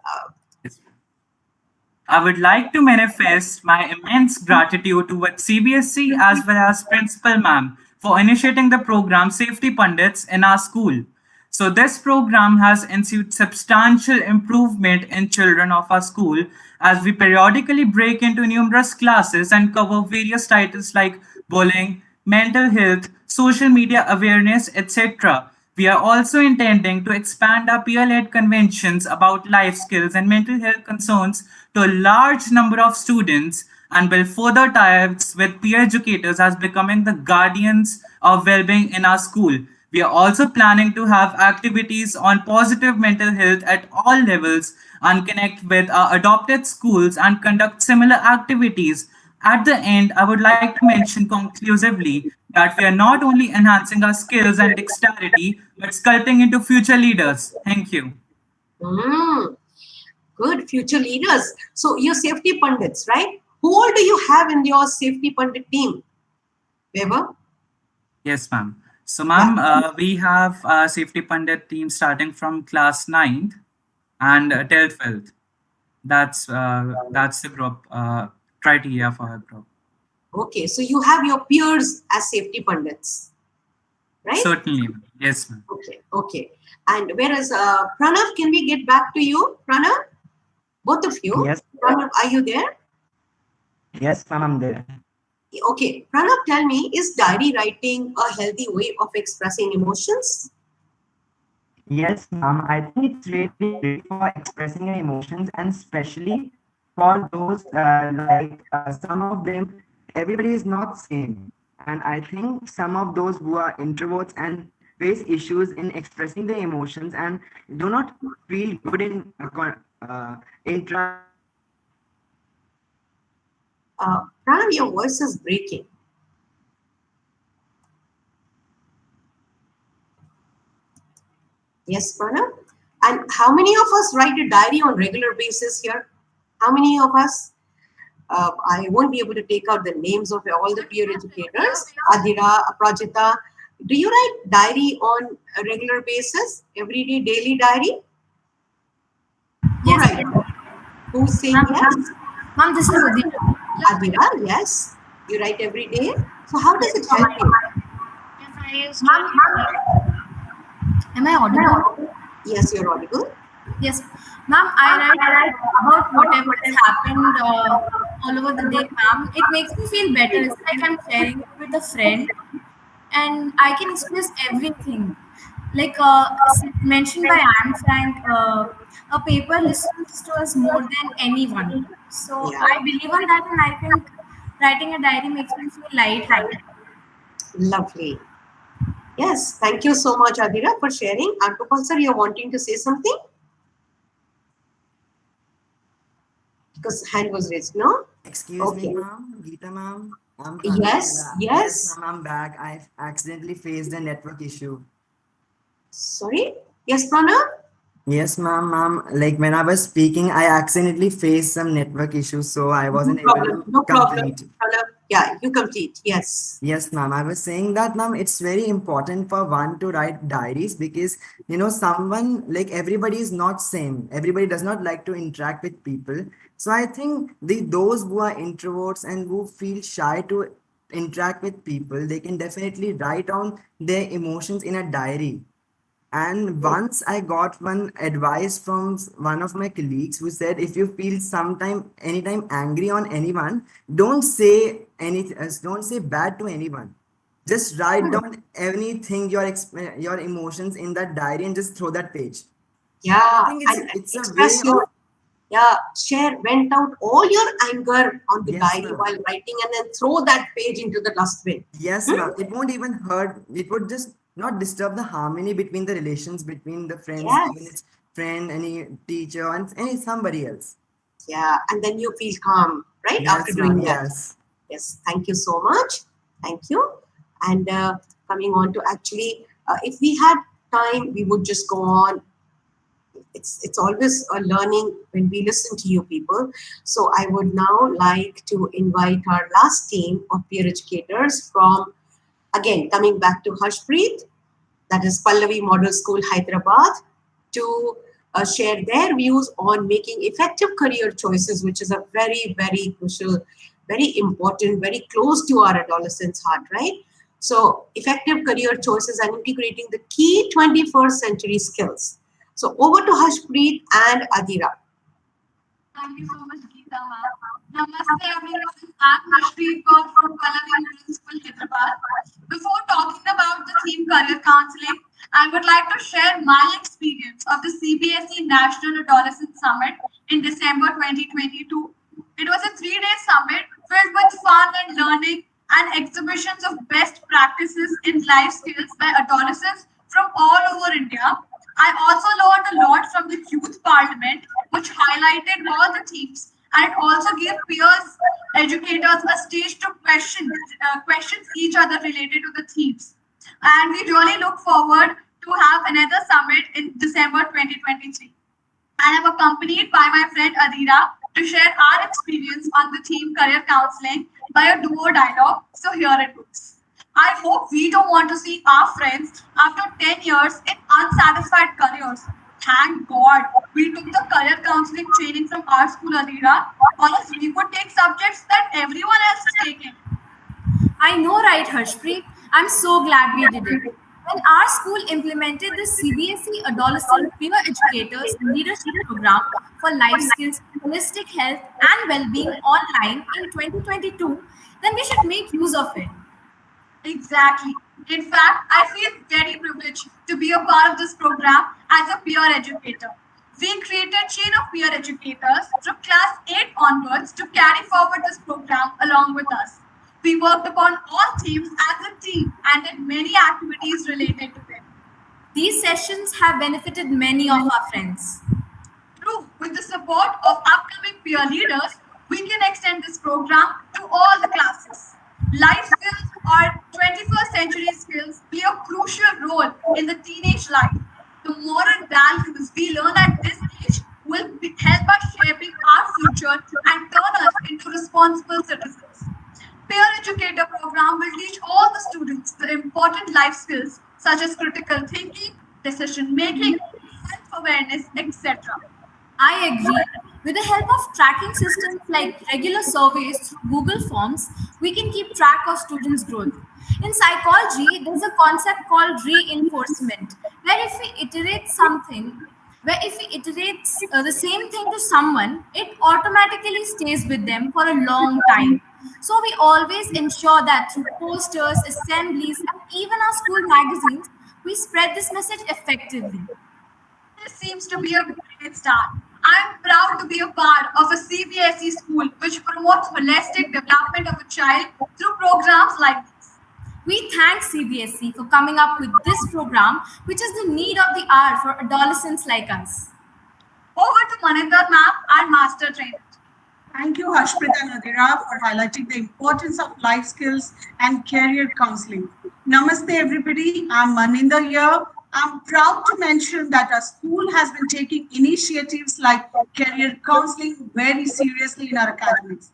I would like to manifest my immense gratitude towards CBSE as well as Principal Ma'am for initiating the program Safety Pundits in our school. So this program has ensued substantial improvement in children of our school as we periodically break into numerous classes and cover various titles like bullying, mental health, social media awareness, etc. We are also intending to expand our peer-led conventions about life skills and mental health concerns to a large number of students and build further ties with peer educators as becoming the guardians of well-being in our school. We are also planning to have activities on positive mental health at all levels and connect with our adopted schools and conduct similar activities. At the end, I would like to mention conclusively that we are not only enhancing our skills and dexterity, but sculpting into future leaders. Thank you. Good future leaders. So your safety pundits, right? Who all do you have in your safety pundit team? Weber? Yes, ma'am. So, ma'am, we have a safety pundit team starting from class 9th and till 12th. That's the group criteria for our group. Okay, so you have your peers as safety pundits, right? Certainly, ma'am. Yes, ma'am. Okay, okay. And whereas Pranav, can we get back to you, Pranav? Both of you. Yes. Pranav, are you there? Yes, ma'am, I'm there. Okay, Pranav, tell me, is diary writing a healthy way of expressing emotions? Yes, ma'am. I think it's really great for expressing your emotions, and especially for those some of them, everybody is not same. And I think some of those who are introverts and face issues in expressing their emotions and do not feel good in interact. Pranav, your voice is breaking. Yes, Pranav. And how many of us write a diary on regular basis here? How many of us? I won't be able to take out the names of all the peer educators. Adira, Prajita, do you write diary on a regular basis? Everyday, daily diary? Yes. Who's saying yes? Ma'am, this is Adira. Adira, yes. You write every day. So how does it help you? Am I audible? Yes, you're audible. Yes. Ma'am, I write about whatever has happened all over the day, ma'am. It makes me feel better. It's like I'm sharing it with a friend and I can express everything. Like mentioned by Anne Frank, a paper listens to us more than anyone. So I believe on that, and I think writing a diary makes me feel light-hearted. Lovely. Yes, thank you so much, Adira, for sharing. And Gopal sir, you're wanting to say something? Because hand was raised, no? Excuse me, ma'am. Geeta, ma'am. I'm Yes, yes. ma'am, I'm back. I accidentally faced a network issue. Sorry? Yes, Pranav? Yes, ma'am. Like when I was speaking, I accidentally faced some network issues, so I wasn't able to No problem. complete. Pranav, yeah, you complete. Yes. Yes, ma'am. I was saying that, ma'am, it's very important for one to write diaries because, someone like everybody is not same. Everybody does not like to interact with people. So I think those who are introverts and who feel shy to interact with people, they can definitely write down their emotions in a diary. And once I got one advice from one of my colleagues who said, if you feel anytime angry on anyone, don't say don't say bad to anyone. Just write down anything, your emotions in that diary and just throw that page. Yeah, I think it's a way express your of Yeah, share, vent out all your anger on the Yes, diary ma'am. while writing and then throw that page into the dustbin. Yes, ma'am. It won't even hurt. It would just not disturb the harmony between the relations between the friends, even Yes. its friend, any teacher, and any somebody else. Yeah, and then you feel calm, right, after Yes, doing ma'am. that. Yes. Yes, thank you so much. Thank you. And coming on to actually, if we had time, we would just go on. It's always a learning when we listen to you people. So I would now like to invite our last team of peer educators from, again, coming back to Harshpreet, that is Pallavi Model School, Hyderabad, to share their views on making effective career choices, which is a very, very crucial, very important, very close to our adolescents' heart, right? So, effective career choices and integrating the key 21st century skills. So, over to Harshpreet and Adira. Thank you so much, Geeta ma'am. Namaste everyone. I'm Harshpreet Kaur from Pallavi Middle School, Hyderabad. Before talking about the theme career counseling, I would like to share my experience of the CBSE National Adolescent Summit in December 2022. It was a 3-day summit filled with fun and learning and exhibitions of best practices in life skills by adolescents from all over India. I also learned a lot from the Youth Parliament, which highlighted all the themes and also gave peers, educators a stage to questions each other related to the themes. And we really look forward to have another summit in December 2023. And I'm accompanied by my friend Adira to share our experience on the theme career counseling by a duo dialogue. So here it goes. I hope we don't want to see our friends after 10 years in unsatisfied careers. Thank God we took the career counseling training from our school, Adira, or else we would take subjects that everyone else is taking. I know, right, Harshpreet? I'm so glad we did it. When our school implemented the CBSE Adolescent Peer Educators Leadership Program for Life Skills, Holistic Health, and Well-being online in 2022, then we should make use of it. Exactly. In fact, I feel very privileged to be a part of this program as a peer educator. We created chain of peer educators from class 8 onwards to carry forward this program along with us. We worked upon all themes as a team and did many activities related to them. These sessions have benefited many of our friends. True, with the support of upcoming peer leaders, we can extend this program to all the classes. Life skills or 21st century skills play a crucial role in the teenage life. The moral values we learn at this age will help us shaping our future and turn us into responsible citizens. Peer educator program will teach all the students the important life skills such as critical thinking, decision making, self-awareness, etc. I agree. With the help of tracking systems like regular surveys through Google Forms, we can keep track of students' growth. In psychology, there's a concept called reinforcement, where if we iterate something, where if we iterate the same thing to someone, it automatically stays with them for a long time. So we always ensure that through posters, assemblies, and even our school magazines, we spread this message effectively. This seems to be a great start. I'm proud to be a part of a CBSE school which promotes holistic development of a child through programs like this. We thank CBSE for coming up with this program, which is the need of the hour for adolescents like us. Over to Maninder ma'am, our master trainer. Thank you, Harshpreet and Adira, for highlighting the importance of life skills and career counseling. Namaste, everybody. I'm Maninder here. I'm proud to mention that our school has been taking initiatives like career counseling very seriously in our academics.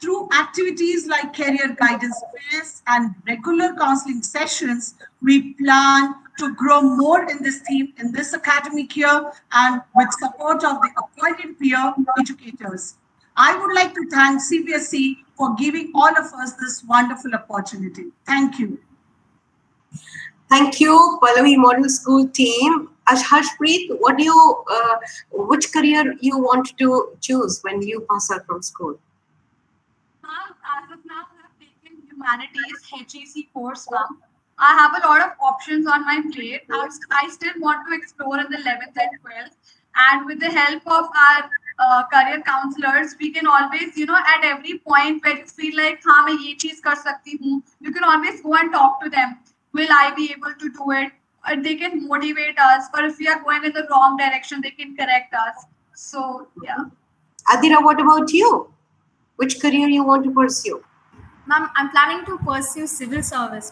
Through activities like career guidance fairs and regular counseling sessions, we plan to grow more in this theme in this academic year and with support of the appointed peer educators. I would like to thank CBSE for giving all of us this wonderful opportunity. Thank you. Thank you, Pallavi Model School team. Harshpreet, what do you, which career you want to choose when you pass out from school? Ma'am, as of now, I have taken humanities HEC course, ma'am. I have a lot of options on my plate. I still want to explore in the 11th and 12th. And with the help of our career counselors, we can always, at every point where you feel like, हाँ मैं ये चीज कर सकती हूँ, you can always go and talk to them. Will I be able to do it? They can motivate us. Or if we are going in the wrong direction, they can correct us. So yeah. Adira, what about you? Which career you want to pursue? Ma'am, I'm planning to pursue civil service.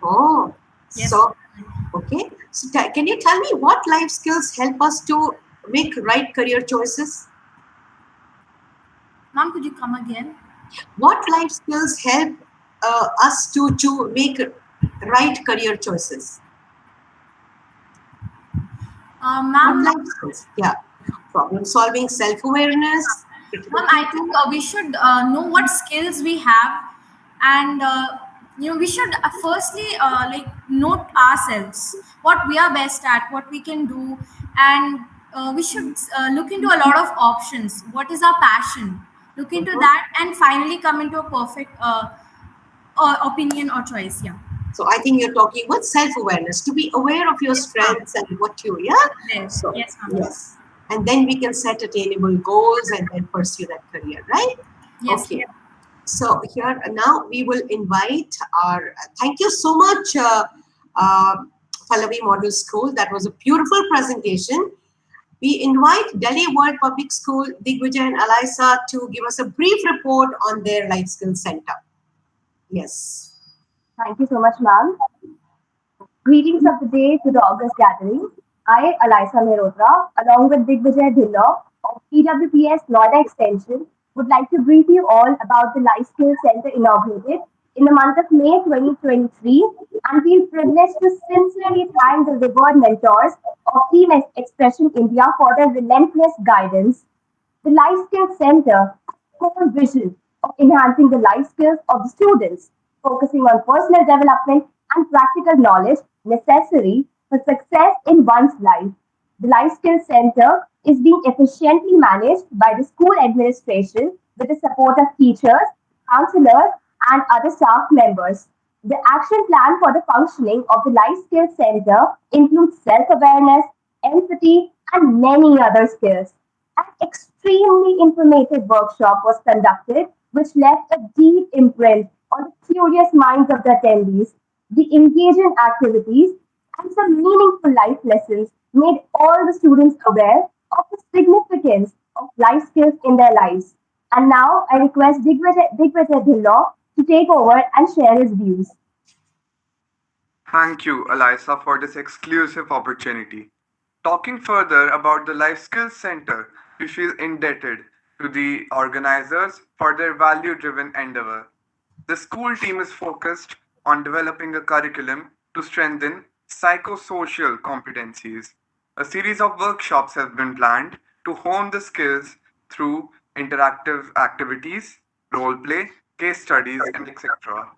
Oh, Yes. so okay. So can you tell me what life skills help us to make right career choices? Ma'am, could you come again? What life skills help us to make right career choices? Ma'am, What life skills? Yeah, problem solving, self-awareness. Ma'am, I think we should know what skills we have, and we should firstly like note ourselves what we are best at, what we can do, and we should look into a lot of options. What is our passion? Look into that, and finally come into a perfect opinion or choice. Yeah. So I think you're talking about self-awareness, to be aware of your strengths and what you, yeah? Yes, So, yes, ma'am. yes. And then we can set attainable goals and then pursue that career, right? Yes. Okay. So here now we will invite our, thank you so much, Pallavi Model School. That was a beautiful presentation. We invite Delhi World Public School, Digvijay and Alisa to give us a brief report on their Life Skills Center. Yes. Thank you so much, ma'am. Greetings of the day to the August gathering. I, Alisa Mehrotra, along with Digvijay Dhillon of PWPS Noida Extension, would like to brief you all about the Life Skills Center inaugurated in the month of May 2023 and feel privileged to sincerely thank the revered mentors of Team Expression India for their relentless guidance. The Life Skills Center has a core vision of enhancing the life skills of the students, focusing on personal development and practical knowledge necessary for success in one's life. The Life Skills Center is being efficiently managed by the school administration with the support of teachers, counselors, and other staff members. The action plan for the functioning of the Life Skills Center includes self-awareness, empathy, and many other skills. An extremely informative workshop was conducted, which left a deep imprint on the curious minds of the attendees. The engaging activities and some meaningful life lessons made all the students aware of the significance of life skills in their lives. And now I request Digvijay Dhillon to take over and share his views. Thank you, Alisa, for this exclusive opportunity. Talking further about the Life Skills Center, we feel indebted to the organizers for their value driven endeavor. The school team is focused on developing a curriculum to strengthen psychosocial competencies. A series of workshops have been planned to hone the skills through interactive activities, role play, case studies, and etc.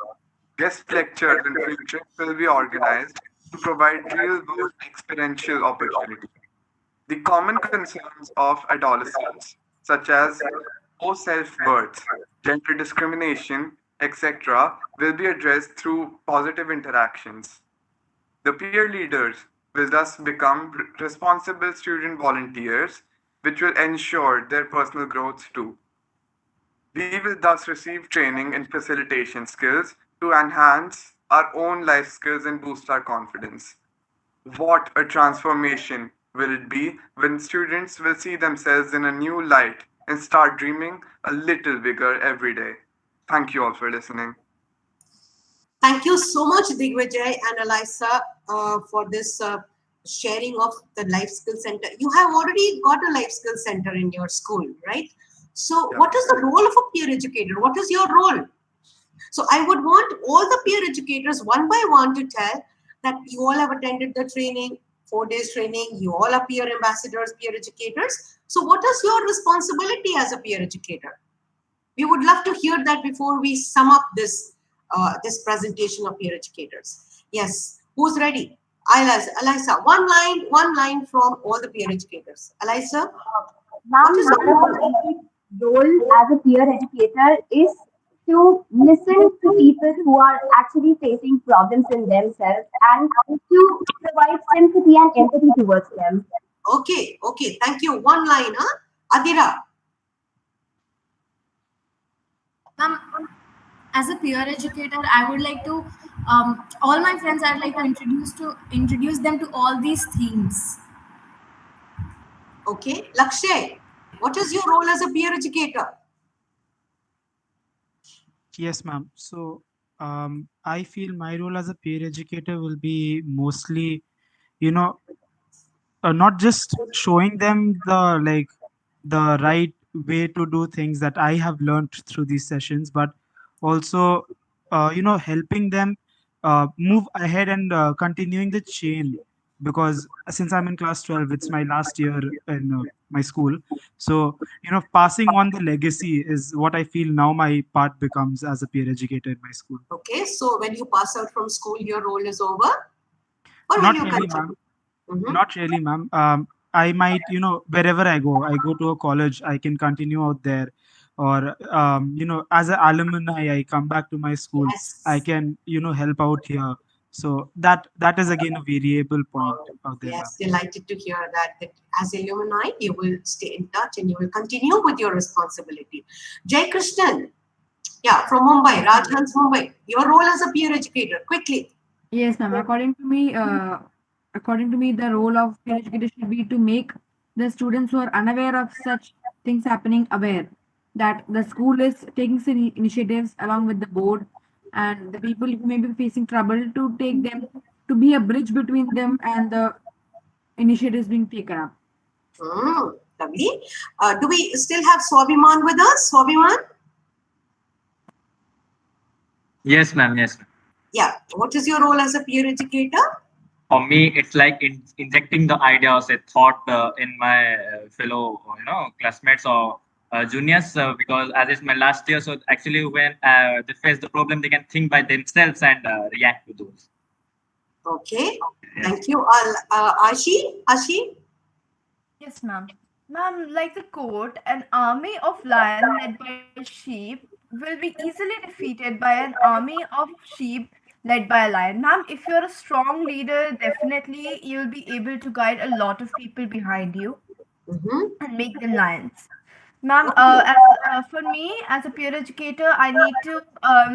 Guest lectures in future will be organized to provide real world experiential opportunities. The common concerns of adolescents, such as low self worth, gender discrimination, etc., will be addressed through positive interactions. The peer leaders will thus become responsible student volunteers, which will ensure their personal growth too. We will thus receive training in facilitation skills to enhance our own life skills and boost our confidence. What a transformation will it be when students will see themselves in a new light and start dreaming a little bigger every day. Thank you all for listening. Thank you so much, Digvijay and Alisa, for this sharing of the Life Skills Center. You have already got a Life Skills Center in your school, right? So what is the role of a peer educator? What is your role? So I would want all the peer educators one by one to tell that you all have attended the training, 4 days training, you all are peer ambassadors, peer educators. So what is your responsibility as a peer educator? We would love to hear that before we sum up this this presentation of peer educators. Yes, who's ready? Alisa, one line from all the peer educators. Alisa? Ma'am, one of the basic role as a peer educator is to listen to people who are actually facing problems in themselves and to provide sympathy and empathy towards them. Okay, thank you. One line, huh? Adira. Ma'am, as a peer educator, I would like to all my friends. I'd like to introduce them to all these themes. Okay, Lakshay, what is your role as a peer educator? Yes, ma'am. So I feel my role as a peer educator will be mostly, you know, not just showing them the right way to do things that I have learned through these sessions, but also helping them move ahead and continuing the chain. Because since I'm in class 12, it's my last year in my school. So passing on the legacy is what I feel now my part becomes as a peer educator in my school. Okay, so when you pass out from school, your role is over? Or will Not you really, continue? ma'am. Not really, ma'am. I might, wherever I go to a college, I can continue out there. Or, as an alumni, I come back to my school, I Yes. can, help out here. So that is again a variable point out there, ma'am. Yes, delighted to hear that as alumni, you will stay in touch and you will continue with your responsibility. Jay Krishnan, yeah, from Mumbai, Rajhans, Mumbai. Your role as a peer educator, quickly. Yes, ma'am. According to me, the role of peer educator should be to make the students who are unaware of such things happening aware that the school is taking some initiatives along with the board and the people who may be facing trouble to take them to be a bridge between them and the initiatives being taken up. Lovely. Do we still have Swabiman with us? Swabiman? Yes, ma'am. Yes, ma'am. Yeah. What is your role as a peer educator? For me, it's like injecting the ideas, a thought in my fellow, classmates or juniors. Because as it's my last year, so actually when they face the problem, they can think by themselves and react to those. Okay. Yes. Thank you. Ashi? Ashi? Yes, ma'am. Ma'am, like the quote, an army of lion led by sheep will be easily defeated by an army of sheep led by a lion. Ma'am, if you're a strong leader, definitely you'll be able to guide a lot of people behind you and make them lions. Ma'am, for me as a peer educator, I need to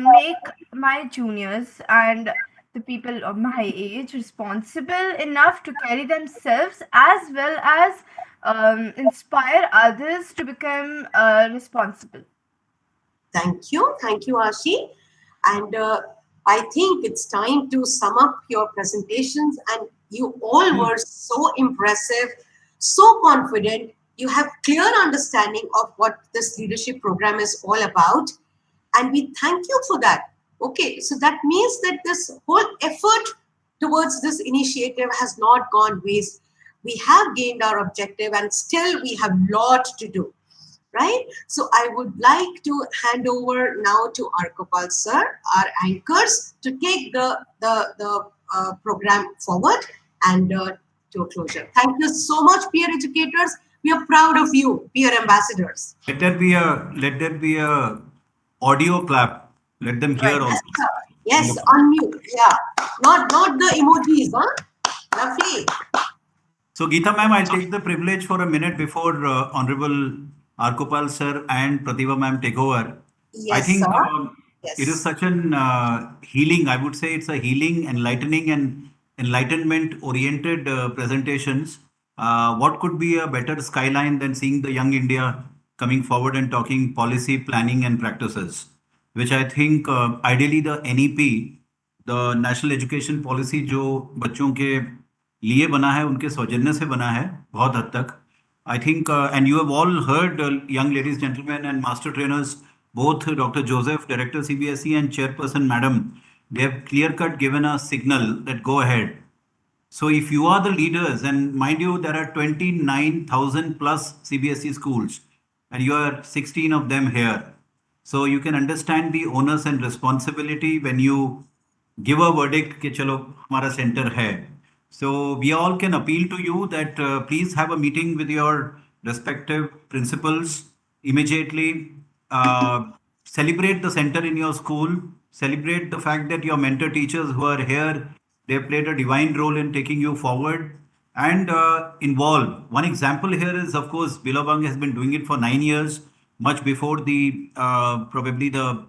make my juniors and the people of my age responsible enough to carry themselves as well as inspire others to become responsible. Thank you, Ashi. And I think it's time to sum up your presentations. And you all were so impressive, so confident. You have clear understanding of what this leadership program is all about. And we thank you for that. Okay, so that means that this whole effort towards this initiative has not gone waste. We have gained our objective and still we have lot to do, right? So I would like to hand over now to Arkopal sir, our anchors, to take the program forward and to a closure. Thank you so much, peer educators. We are proud of you, peer ambassadors. Let there be a audio clap. Let them hear also. Yes, unmute. Yeah, not the emojis, huh? Lovely. So, Geeta ma'am, I'll take the privilege for a minute before Honorable Arkopal sir and Pratibha ma'am take over. I Yes, think sir. it is Yes. such an healing, I would say it's a healing, enlightening, and enlightenment oriented presentations. What could be a better skyline than seeing the young India coming forward and talking policy, planning, and practices, which I think ideally the NEP, the National Education Policy, जो बच्चों के लिए बना है उनके सौजन्य से बना है बहुत हद तक I think and you have all heard young ladies gentlemen and master trainers both Dr. Joseph director CBSE and chairperson madam they have clear cut given a signal that go ahead. So if you are the leaders, and mind you, there are 29,000 plus CBSE schools, and you are 16 of them here. So you can understand the onus and responsibility when you give a verdict कि चलो हमारा center है. So we all can appeal to you that please have a meeting with your respective principals immediately. Celebrate the center in your school. Celebrate the fact that your mentor teachers who are here, they played a divine role in taking you forward. and involve. One example here is, of course, Bilobang has been doing it for 9 years, much before the probably the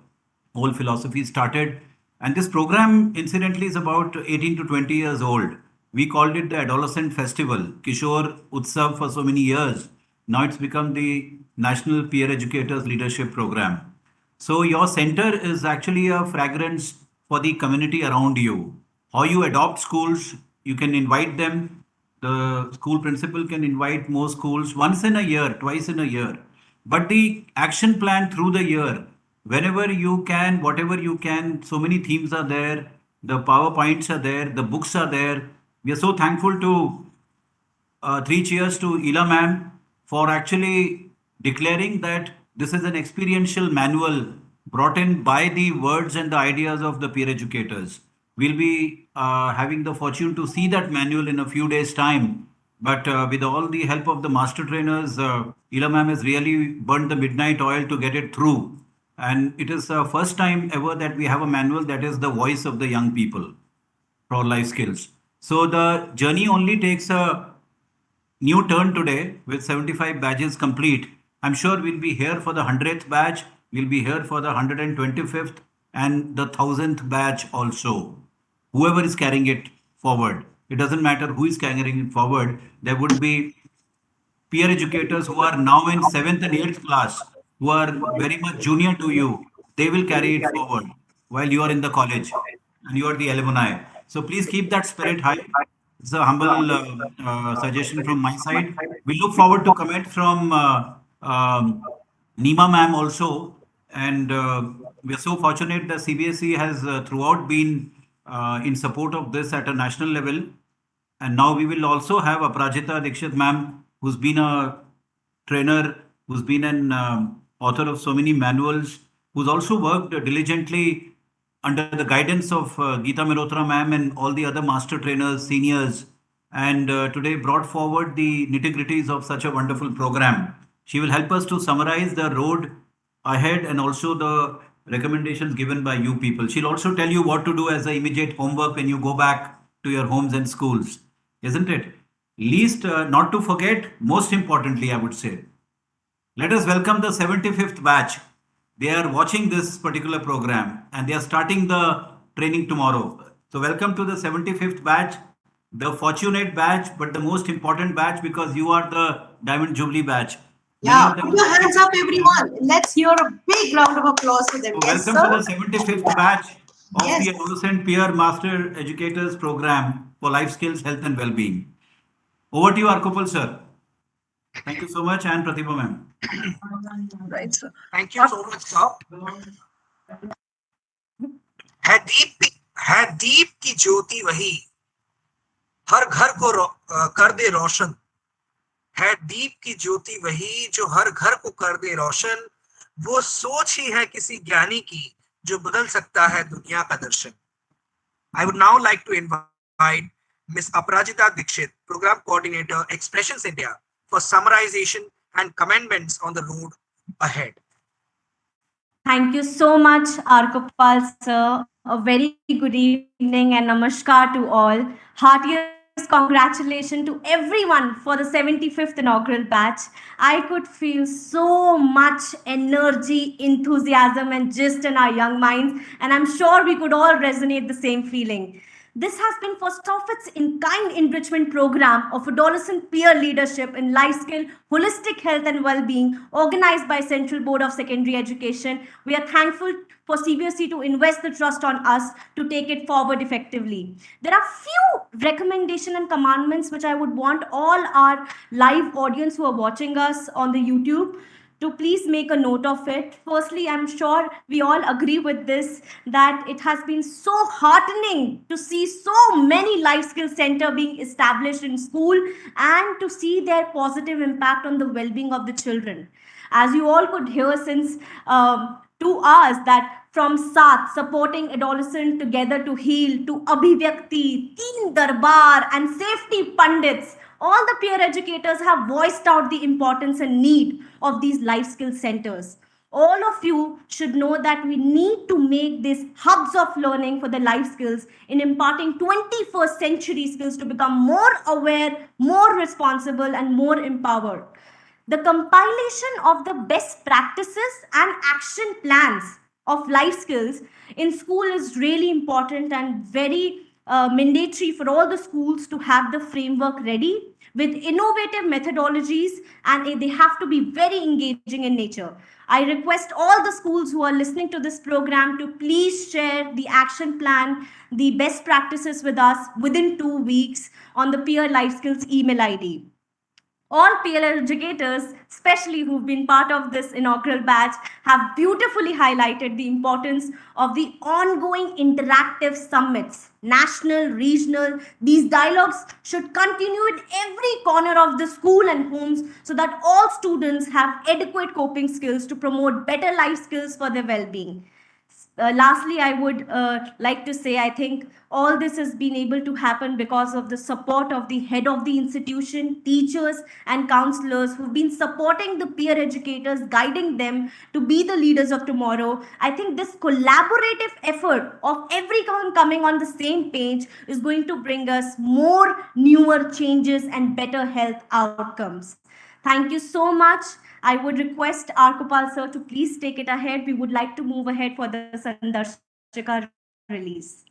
whole philosophy started. And this program, incidentally, is about 18 to 20 years old. We called it the Adolescent Festival, Kishore Utsav, for so many years. Now it's become the National Peer Educators Leadership Program. So your center is actually a fragrance for the community around you. How you adopt schools, you can invite them. The school principal can invite more schools once in a year, twice in a year. But the action plan through the year, whenever you can, whatever you can, so many themes are there. The PowerPoints are there, the books are there. We are so thankful to three cheers to Ila ma'am for actually declaring that this is an experiential manual brought in by the words and the ideas of the peer educators. We'll be having the fortune to see that manual in a few days' time. But with all the help of the master trainers, Ila ma'am has really burnt the midnight oil to get it through. And it is the first time ever that we have a manual that is the voice of the young people for life skills. So the journey only takes a new turn today with 75 badges complete. I'm sure we'll be here for the 100th badge, we'll be here for the 125th and the 1000th badge also. Whoever is carrying it forward, it doesn't matter who is carrying it forward, there would be peer educators who are now in 7th and 8th class, who are very much junior to you, they will carry it forward while you are in the college and you are the alumni. So please keep that spirit high. It's a humble suggestion from my side. We look forward to comment from Nima ma'am also. And we are so fortunate that CBSE has throughout been in support of this at a national level. And now we will also have Aprajita Dikshit ma'am, who's been a trainer, who's been an author of so many manuals, who's also worked diligently under the guidance of Geeta Mehrotra ma'am and all the other master trainers, seniors, and today brought forward the nitty-gritties of such a wonderful program. She will help us to summarize the road ahead and also the recommendations given by you people. She'll also tell you what to do as the immediate homework when you go back to your homes and schools, isn't it? Least, not to forget, most importantly, I would say, let us welcome the 75th batch. They are watching this particular program and they are starting the training tomorrow. So, welcome to the 75th batch, the fortunate batch, but the most important batch because you are the Diamond Jubilee batch. Many Yeah, of them put your hands up, everyone. Let's hear a big round of applause for them. So Yes, welcome to sir. the 75th batch of Yes. the Adolescent Peer Master Educators Program for Life Skills, Health and Well-being. Over to you, Arkopal sir. Thank you so much and Pratibha ma'am. Right, sir. Thank you so much, sir. है दीप की ज्योति वही हर घर को कर दे रोशन है दीप की ज्योति वही जो हर घर को कर दे रोशन वो सोच ही है किसी ज्ञानी की जो बदल सकता है दुनिया का दर्शन I would now like to invite Ms. Aprajita Dikshit, Program Coordinator, Expressions India, for summarization and comments on the road ahead. Thank you so much, Arkopal sir. A very good evening and namaskar to all. Heartiest congratulations to everyone for the 75th inaugural batch. I could feel so much energy, enthusiasm, and just in our young minds, and I'm sure we could all resonate the same feeling. This has been first of its in-kind enrichment program of adolescent peer leadership in life skill, holistic health and well-being organized by Central Board of Secondary Education. We are thankful for CBSE to invest the trust on us to take it forward effectively. There are few recommendations and commandments which I would want all our live audience who are watching us on the YouTube to please make a note of it. Firstly, I'm sure we all agree with this, that it has been so heartening to see so many life skill center being established in school and to see their positive impact on the well-being of the children. As you all could hear since 2 hours, that from Saath, supporting adolescent together to heal, to Abhivyakti, Teen Darbar, and Safety Pundits, all the peer educators have voiced out the importance and need of these life skill centers. all of you should know that we need to make these hubs of learning for the life skills in imparting 21st century skills to become more aware, more responsible, and more empowered. The compilation of the best practices and action plans of life skills in school is really important and very mandatory for all the schools to have the framework ready with innovative methodologies, and they have to be very engaging in nature. I request all the schools who are listening to this program to please share the action plan, the best practices with us within 2 weeks on the Peer Life Skills email ID. All peer educators, especially who've been part of this inaugural batch, have beautifully highlighted the importance of the ongoing interactive summits, national, regional. These dialogues should continue in every corner of the school and homes so that all students have adequate coping skills to promote better life skills for their well-being. Lastly, I would like to say I think all this has been able to happen because of the support of the head of the institution, teachers, and counselors who've been supporting the peer educators, guiding them to be the leaders of tomorrow. I think this collaborative effort of everyone coming on the same page is going to bring us more newer changes and better health outcomes. Thank you so much. I would request our Gopal sir to please take it ahead. We would like to move ahead for the Sandarshika release.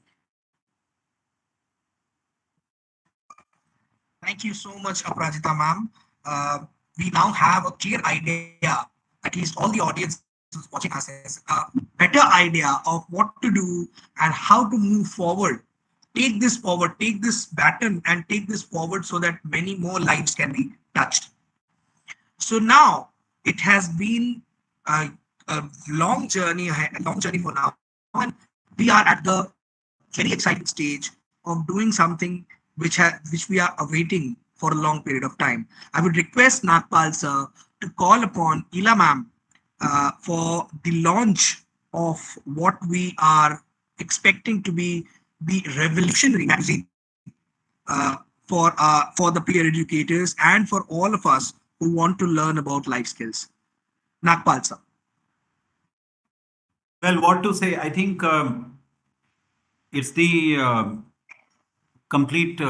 Thank you so much, Aparajita ma'am. We now have a clear idea, at least all the audience who's watching us, has a better idea of what to do and how to move forward. Take this forward, take this baton and take this forward so that many more lives can be touched. So now it has been a long journey for now, and we are at the very exciting stage of doing something which we are awaiting for a long period of time. I would request Nagpal sir to call upon Ila ma'am for the launch of what we are expecting to be the revolutionary magazine for the peer educators and for all of us who want to learn about life skills. Nagpal sir. Well, what to say? I think it's the complete,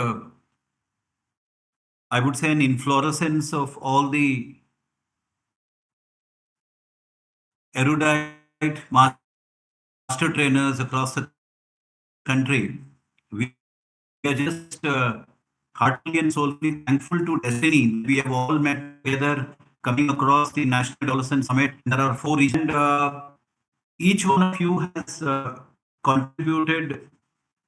I would say, an inflorescence of all the erudite master trainers across the country. We are just heartily and soulfully thankful to destiny. We have all met together coming across the National Adolescent Summit. There are 4 regions. Each one of you has contributed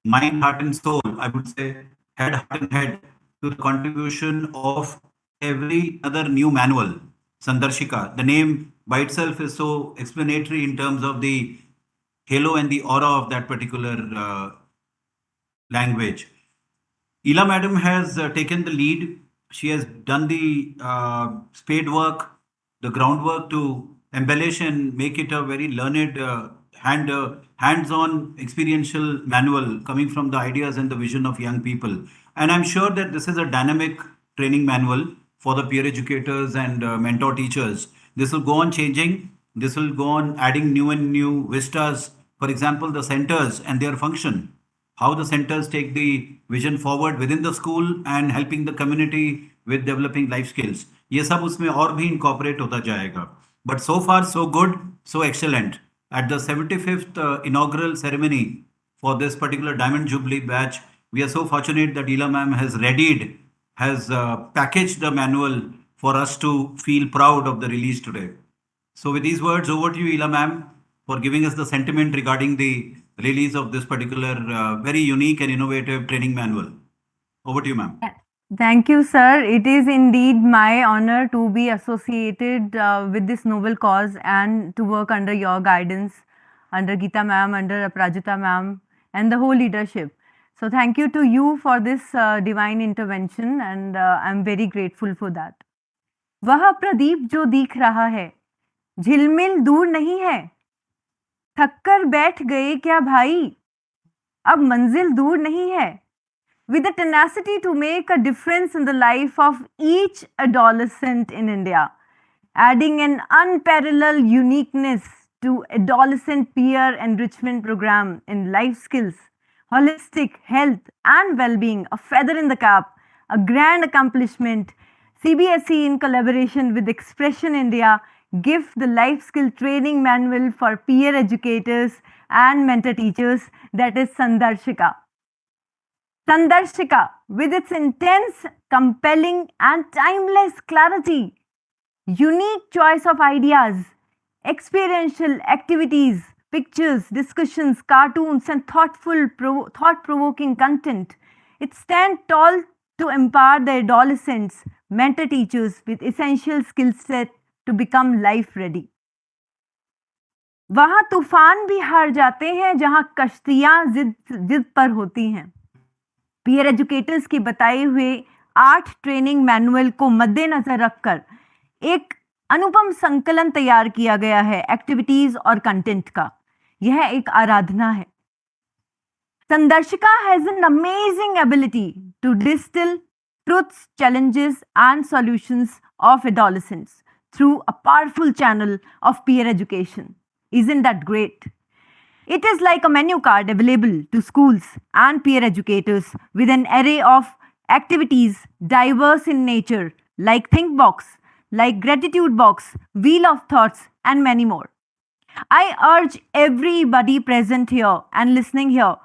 mind, heart, and soul. I would say head, heart, and head to the contribution of every other new manual, Sandarshika. The name by itself is so explanatory in terms of the halo and the aura of that particular language. Ila madam has taken the lead. She has done the spade work, the groundwork to embellish and make it a very learned, hands-on experiential manual coming from the ideas and the vision of young people. And I'm sure that this is a dynamic training manual for the peer educators and mentor teachers. This will go on changing. This will go on adding new and new vistas. For example, the centers and their function, how the centers take the vision forward within the school and helping the community with developing life skills. ये सब उसमें और भी incorporate होता जाएगा. But so far so good, so excellent. At the 75th inaugural ceremony for this particular Diamond Jubilee batch, we are so fortunate that Ila ma'am has packaged the manual for us to feel proud of the release today. So with these words, over to you, Ila ma'am, for giving us the sentiment regarding the release of this particular very unique and innovative training manual. Over to you, ma'am. Thank you, sir. It is indeed my honor to be associated with this noble cause and to work under your guidance, under Geeta ma'am, under Aprajita ma'am, and the whole leadership. So thank you to you for this divine intervention, and I'm very grateful for that. वह प्रदीप जो दिख रहा है, झिलमिल दूर नहीं है, थककर बैठ गए क्या भाई, अब मंजिल दूर नहीं है. With the tenacity to make a difference in the life of each adolescent in India adding an unparalleled uniqueness to adolescent peer enrichment program in life skills, holistic health and well-being, a feather in the cap, a grand accomplishment. CBSE in collaboration with Expression India give the life skill training manual for peer educators and mentor teachers, that is Sandarshika. Sandarshika, with its intense, compelling, and timeless clarity, unique choice of ideas, experiential activities, pictures, discussions, cartoons, and thought provoking content. It stands tall to empower the adolescents, mentor teachers with essential skill set to become life ready. वहां तूफान भी हार जाते हैं जहां कश्तियां जिद जिद पर होती हैं. पीयर एजुकेटर्स की बताए हुए 8 ट्रेनिंग मैनुअल को मद्देनजर रखकर एक अनुपम संकलन तैयार किया गया है एक्टिविटीज और कंटेंट का. यह एक आराधना है. Sandarshika has an amazing ability to distill truths, challenges, and solutions of adolescents through a powerful channel of peer education. Isn't that great? It is like a menu card available to schools and peer educators with an array of activities diverse in nature, like Think Box, like Gratitude Box, Wheel of Thoughts, and many more. I urge everybody present here and listening here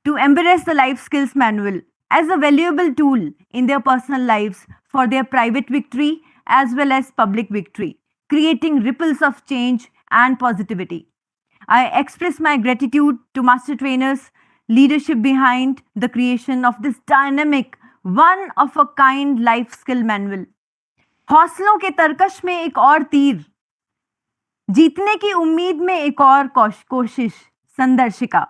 to embrace the Life Skills Manual as a valuable tool in their personal lives for their private victory as well as public victory, creating ripples of change and positivity. I express my gratitude to master trainers, leadership behind the creation of this dynamic, one of a kind life skill manual. हौसलों के तरकश में एक और तीर, जीतने की उम्मीद में एक और कोशिश. संदर्शिका.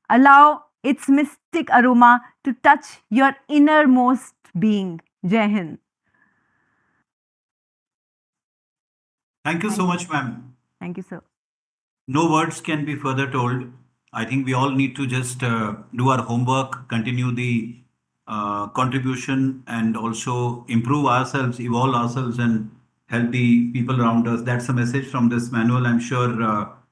Allow its mystic aroma to touch your innermost being. Jai Hind. Thank you so much, ma'am. Thank you, sir. No words can be further told. I think we all need to just do our homework, continue the contribution, and also improve ourselves, evolve ourselves, and help the people around us. That's a message from this manual. I'm sure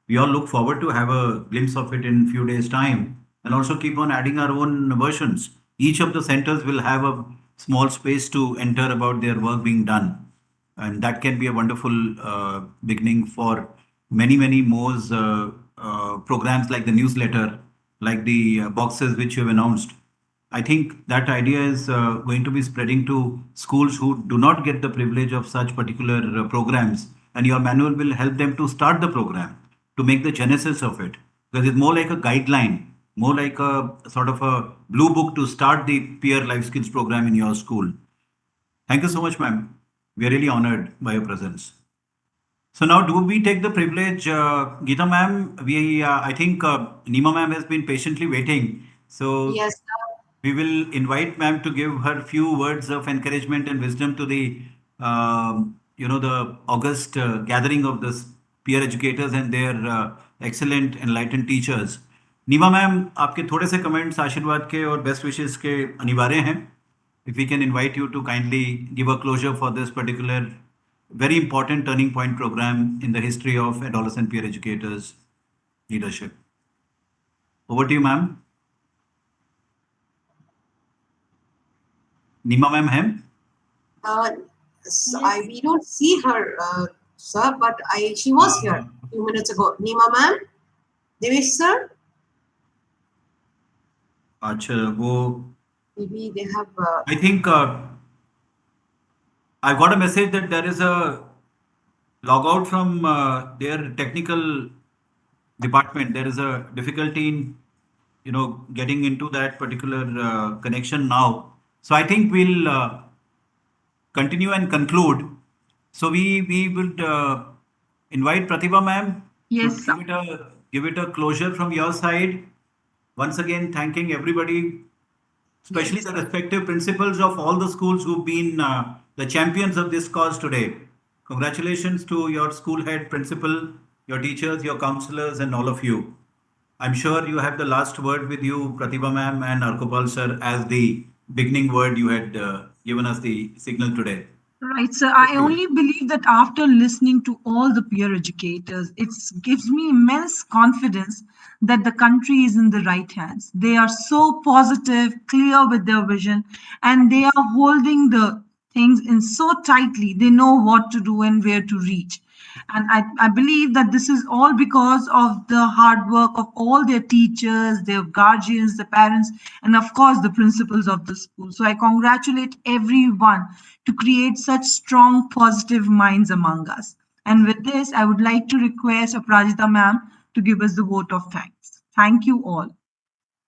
we all look forward to have a glimpse of it in a few days' time, and also keep on adding our own versions. Each of the centers will have a small space to enter about their work being done, and that can be a wonderful beginning for many more programs like the newsletter, like the boxes which you have announced. I think that idea is going to be spreading to schools who do not get the privilege of such particular programs, and your manual will help them to start the program, to make the genesis of it, because it's more like a guideline, more like a sort of a blue book to start the peer life skills program in your school. Thank you so much, ma'am. We are really honored by your presence. So now, do we take the privilege, Geeta ma'am? I think Nima ma'am has been patiently waiting. So Yes. we will invite ma'am to give her few words of encouragement and wisdom to the, the August gathering of the peer educators and their excellent enlightened teachers. Neema ma'am, आपके थोड़े से comments आशीर्वाद के और best wishes के अनिवार्य हैं. If we can invite you to kindly give a closure for this particular very important turning point program in the history of adolescent peer educators leadership. Over to you, ma'am. Nima ma'am hai? We don't see her, sir, but she was here a few minutes ago. Nima ma'am? Devesh sir? Achha, wo... Maybe they have... I think I got a message that there is a logout from their technical department. There is a difficulty in, getting into that particular connection now. So I think we'll continue and conclude. So we would invite Pratibha ma'am Yes, to give it a closure from your side. Once again, thanking everybody, especially the respective principals of all the schools who've been the champions of this cause today. Congratulations to your school head, principal, your teachers, your counselors, and all of you. I'm sure you have the last word with you, Pratibha ma'am and Arkopal sir, as the beginning word you had given us the signal today. Right, so I only believe that after listening to all the peer educators, it gives me immense confidence that the country is in the right hands. They are so positive, clear with their vision, and they are holding the things in so tightly. They know what to do and where to reach. And I believe that this is all because of the hard work of all their teachers, their guardians, the parents, and of course the principals of the school. So I congratulate everyone to create such strong, positive minds among us. And with this, I would like to request Aprajita ma'am to give us the vote of thanks. Thank you all.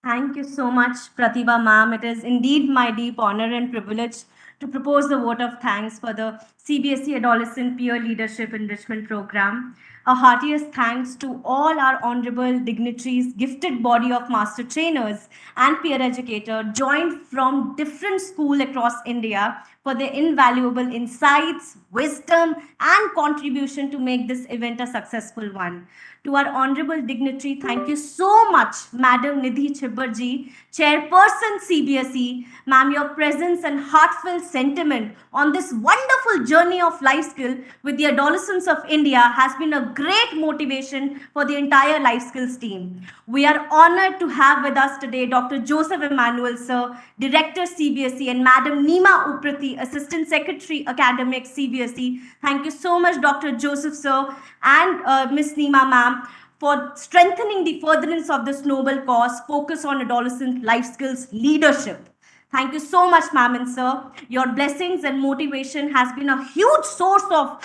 Thank you so much, Pratibha ma'am. It is indeed my deep honor and privilege to propose the vote of thanks for the CBSE Adolescent Peer Leadership Enrichment Program. A heartiest thanks to all our honorable dignitaries, gifted body of master trainers and peer educator joined from different schools across India for their invaluable insights, wisdom, and contribution to make this event a successful one. To our honorable dignitary, thank you so much, Madam Nidhi Chibberji, Chairperson CBSE. Ma'am, your presence and heartfelt sentiment on this wonderful journey of life skill with the adolescents of India has been a great motivation for the entire life skills team. We are honored to have with us today Dr. Joseph Emmanuel, sir, Director CBSE, and Madam Neema Uprati, Assistant Secretary Academic CBSE. Thank you so much, Dr. Joseph, sir, and Miss Neema, ma'am, for strengthening the furtherance of this noble cause, focus on adolescent life skills leadership. Thank you so much, ma'am and sir. Your blessings and motivation has been a huge source of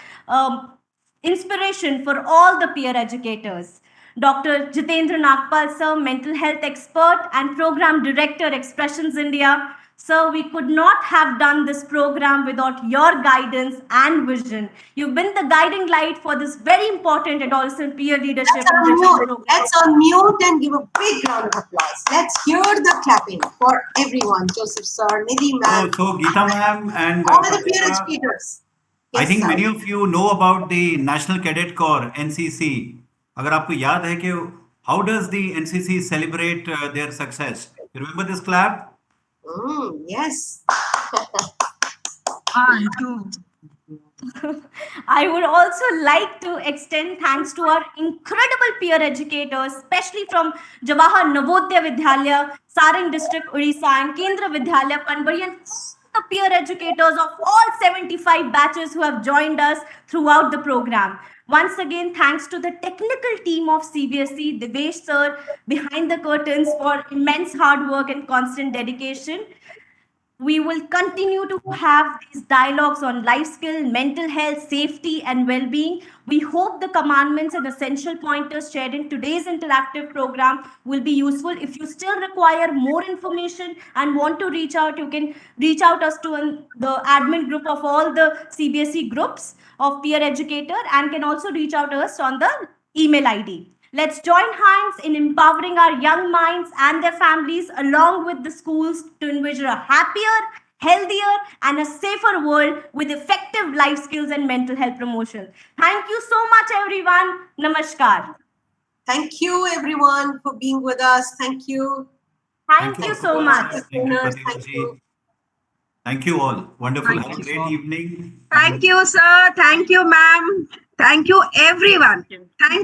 inspiration for all the peer educators. Dr. Jitendra Nagpal, sir, mental health expert and program director, Expressions India. Sir, we could not have done this program without your guidance and vision. You've been the guiding light for this very important adolescent peer leadership enrichment program. Let's unmute and give a big round of applause. Let's hear the clapping for everyone. Joseph sir, Nidhi ma'am. So Geeta ma'am and all the peer Pratibha, educators. I Yes, think sir. many of you know about the National Cadet Corps (NCC). अगर आपको याद है कि how does the NCC celebrate their success? You remember this clap? Yes. I would also like to extend thanks to our incredible peer educators, especially from Jawahar Navodaya Vidyalaya, Sarang District, Odisha, and Kendra Vidyalaya, Panbari, and the peer educators of all 75 batches who have joined us throughout the program. Once again, thanks to the technical team of CBSE, Devesh sir, behind the curtains for immense hard work and constant dedication. We will continue to have these dialogues on life skill, mental health, safety, and well being. We hope the commandments and essential pointers shared in today's interactive program will be useful. If you still require more information and want to reach out, you can reach out us to the admin group of all the CBSE groups of peer educator, and can also reach out to us on the email ID. Let's join hands in empowering our young minds and their families along with the schools to envision a happier, healthier, and a safer world with effective life skills and mental health promotion. Thank you so much, everyone. Namaskar. Thank you, everyone, for being with us. Thank you. Thank you so much. Thank you, Pratibha ji. Thank you all. Wonderful. Have a great evening. Thank you, sir. Thank you, ma'am. Thank you, everyone. Thank